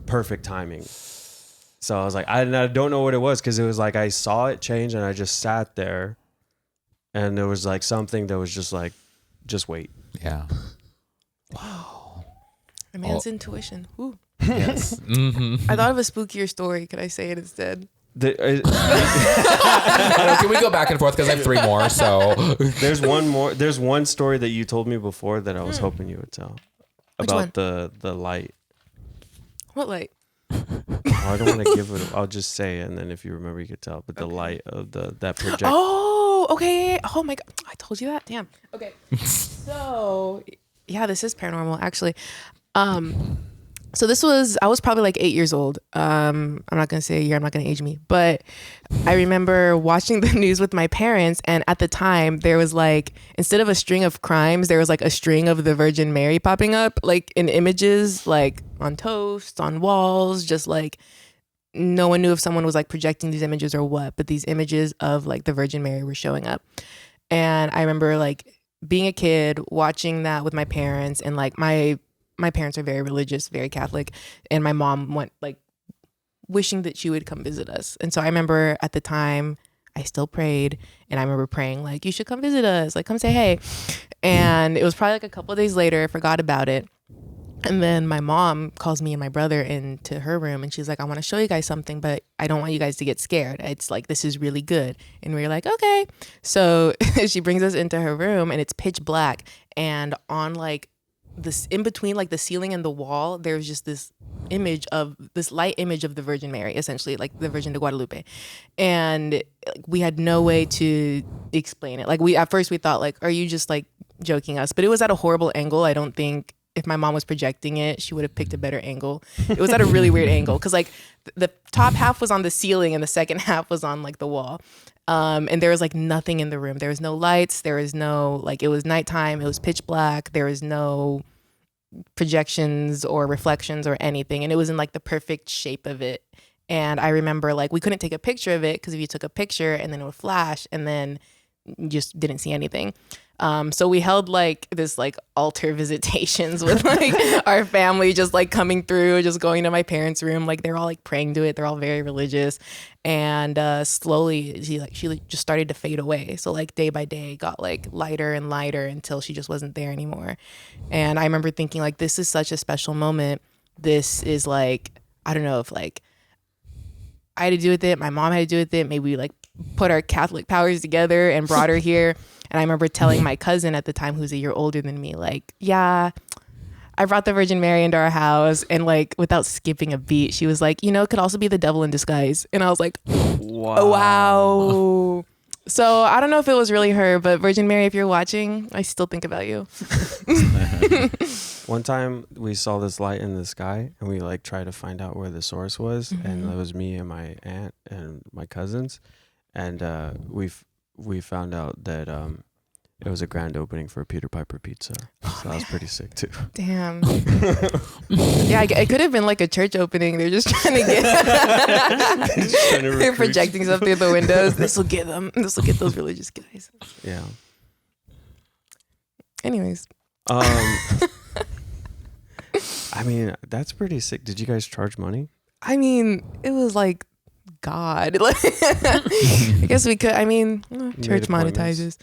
perfect timing. So I was like, I don't know what it was, because it was like I saw it change and I just sat there, and there was like something that was just like, just wait. Yeah. Wow. A man's intuition. Ooh. Yes. Mm-hmm. I thought of a spookier story. Could I say it instead? Can we go back and forth, because I have 3 more? So there's one more. There's one story that you told me before that I was hoping you would tell. Which about one? the light. What light? I don't want to give it. I'll just say it, and then if you remember, you could tell. But the light of that projector. Oh, okay. Oh my God, I told you that. Damn. Okay. So, this is paranormal, actually. So I was probably like 8 years old. I'm not gonna say a year. I'm not gonna age me, but I remember watching the news with my parents, and at the time there was like, instead of a string of crimes, there was like a string of the Virgin Mary popping up, like in images, like on toast, on walls, just like no one knew if someone was like projecting these images or what, but these images of like the Virgin Mary were showing up. And I remember like being a kid watching that with my parents, and like my parents are very religious, very Catholic, and my mom went like wishing that she would come visit us. And so I remember at the time I still prayed, and I remember praying like, you should come visit us, like come say hey. And it was probably like a couple of days later, I forgot about it. And then my mom calls me and my brother into her room, and she's like, I want to show you guys something, but I don't want you guys to get scared. It's like, this is really good. And we were like, okay. So she brings us into her room, and it's pitch black, and on like this, in between like the ceiling and the wall, there's just this light image of the Virgin Mary, essentially like the Virgin de Guadalupe. And like, we had no way to explain it. Like at first we thought like, are you just like joking us, but it was at a horrible angle. I don't think if my mom was projecting it, she would have picked a better angle. It was at a really weird angle because like the top half was on the ceiling and the second half was on like the wall. And there was like nothing in the room. There was no lights. There was no, like, it was nighttime. It was pitch black. There was no projections or reflections or anything. And it was in like the perfect shape of it. And I remember like we couldn't take a picture of it because if you took a picture and then it would flash and then you just didn't see anything. So we held like this like altar visitations with like our family just like coming through, just going to my parents' room. Like they're all like praying to it. They're all very religious. And slowly she just started to fade away. So like day by day it got like lighter and lighter until she just wasn't there anymore. And I remember thinking like, this is such a special moment. This is like, I don't know if like I had to do with it. My mom had to do with it. Maybe we like put our Catholic powers together and brought her here. And I remember telling my cousin at the time, who's a year older than me, like, yeah, I brought the Virgin Mary into our house. And like, without skipping a beat, she was like, you know, it could also be the devil in disguise. And I was like, wow. So I don't know if it was really her, but Virgin Mary, if you're watching, I still think about you. One time we saw this light in the sky and we like tried to find out where the source was. And it was me and my aunt and my cousins. And we found out that it was a grand opening for a Peter Piper pizza. So that was pretty sick too. Damn. Yeah, it could have been like a church opening. They're just trying to get. They're projecting stuff through the windows. This will get them. This will get those religious guys. Yeah. Anyways. I mean, that's pretty sick. Did you guys charge money? I mean, it was like God. Like, I guess we could. I mean, church monetizes.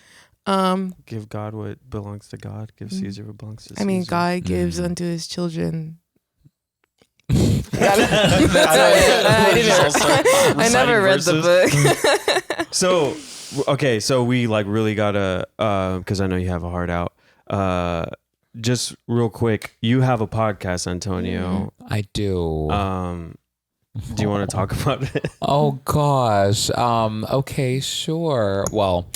Give God what belongs to God. Give Caesar what belongs to Caesar. I mean, God gives unto his children. I never read the book. So, okay, so we like really gotta, because I know you have a heart out. Just real quick, you have a podcast, Antonio. I do. Do you want to talk about it? Oh gosh. Okay, sure. Well,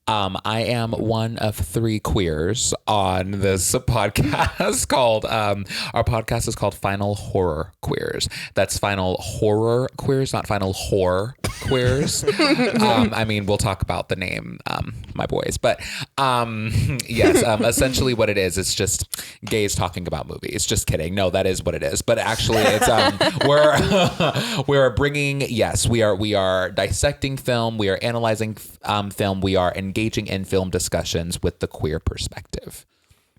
I am one of 3 queers on this podcast called, our podcast is called Final Horror Queers. That's Final Horror Queers, not Final Whore Queers. I mean, we'll talk about the name, my boys, but yes, essentially what it is, it's just gays talking about movies. Just kidding. No, that is what it is. But actually it's, we're bringing, yes, we are dissecting film. We are analyzing film. We are engaging in film discussions with the queer perspective.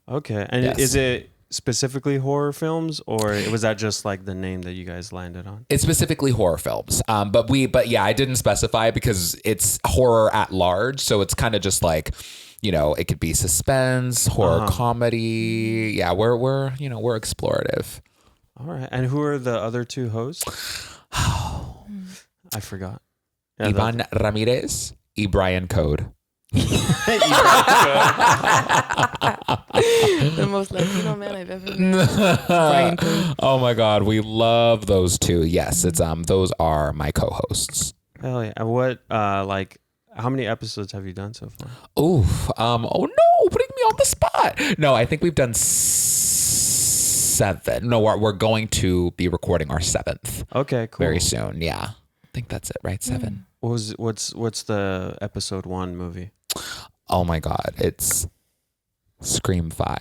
Okay. And yes. Is it specifically horror films, or was that just like the name that you guys landed on? It's specifically horror films. But yeah, I didn't specify because it's horror at large. So it's kind of just like, you know, it could be suspense, horror, comedy. Yeah, we're explorative. All right. And who are the other 2 hosts? I forgot. Yeah, Ivan Ramirez y Brian Code. The most Latino man I've ever met. Brian Code. Oh my God, we love those 2. Yes, it's those are my co-hosts. Hell yeah. And what like how many episodes have you done so far? Oof. Oh no, putting me on the spot. No, I think we've done 7. No, we're going to be recording our 7th. Okay, cool. Very soon. Yeah. I think that's it, right? 7. What's the episode 1 movie? Oh my God, it's Scream 5.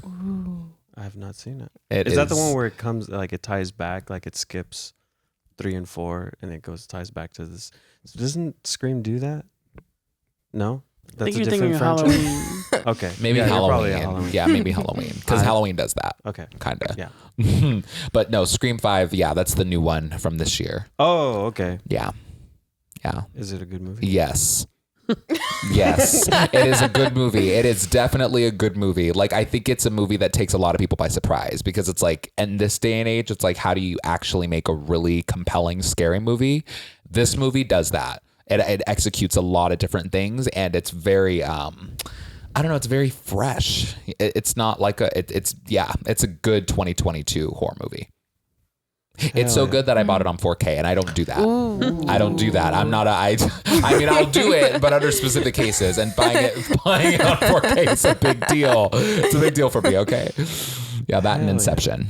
Ooh. I have not seen it. Is that the one where it comes like it ties back, like it skips 3 and 4 and it ties back to this? Doesn't Scream do that? No, that's a different franchise. Halloween. Okay, maybe Halloween. Halloween. Yeah, maybe Halloween because Halloween does that. Okay, kind of. Yeah, but no, Scream 5. Yeah, that's the new one from this year. Oh, okay. Yeah. Is it a good movie? Yes. Yes, it is a good movie. It is definitely a good movie. Like, I think it's a movie that takes a lot of people by surprise because it's like, in this day and age, it's like, how do you actually make a really compelling, scary movie? This movie does that. It executes a lot of different things, and it's very, I don't know, it's very fresh. It's not like it's a good 2022 horror movie. It's so good that I bought it on 4K, and I don't do that. I don't do that. I'm not I mean, I'll do it, but under specific cases. And buying it on 4K is a big deal. It's a big deal for me. Okay. Yeah, that and Inception.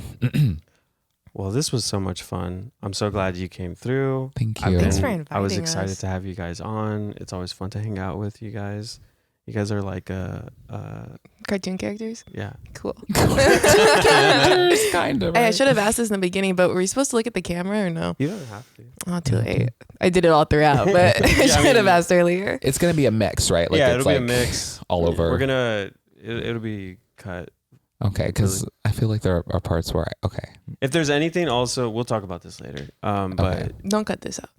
Well, this was so much fun. I'm so glad you came through. Thank you. Thanks for inviting I was excited us. to have you guys on. It's always fun to hang out with you guys. You guys are like Cartoon characters? yeah. Cool. Kind of. Hey, I should have asked this in the beginning, but were you supposed to look at the camera or no? You don't have to. Oh, too late. I did it all throughout, but I should have asked earlier. It's going to be a mix, right? Like, yeah, it's it'll be like a mix. all over. We're gonna. It'll be cut. Okay, because I feel like there are parts where okay. If there's anything, also we'll talk about this later. But Don't cut this out.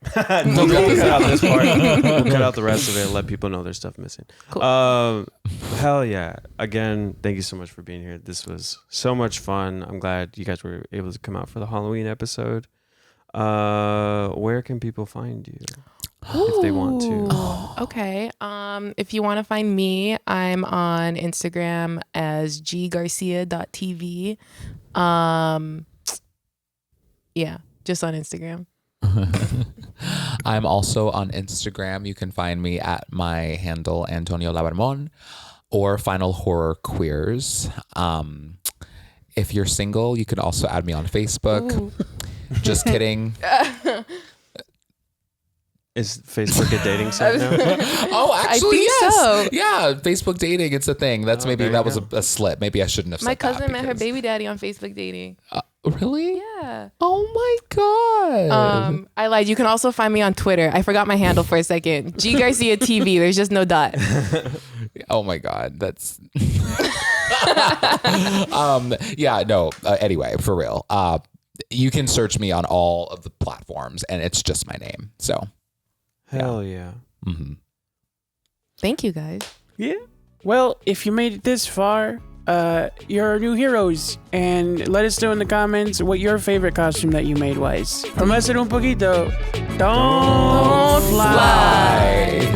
we'll cut out this part. We'll cut out the rest of it and let people know there's stuff missing. Cool. Hell yeah! Again, thank you so much for being here. This was so much fun. I'm glad you guys were able to come out for the Halloween episode. Where can people find you if they want to? Okay. If you want to find me, I'm on Instagram as ggarcia.tv. Yeah, just on Instagram. I'm also on Instagram. You can find me at my handle Antonio Lavermon or Final Horror Queers. If you're single, you can also add me on Facebook. Ooh. Just kidding. Is Facebook a dating site now? Oh, actually, think yes. so. Yeah, Facebook dating. It's a thing. That's Oh, maybe there that you was go. a slip. Maybe I shouldn't have said My that. cousin met her because- baby daddy on Facebook dating. Really? Yeah. Oh my god. I lied. You can also find me on Twitter. I forgot my handle for a second. ggarcia TV. There's just no dot. Oh my god. That's. Yeah. No. Anyway, for real. You can search me on all of the platforms, and it's just my name. So. Hell yeah. Mm-hmm. Thank you, guys. Yeah. Well, if you made it this far, you're our new heroes. And let us know in the comments what your favorite costume that you made was. From us at Un Poquito, don't fly. Bye.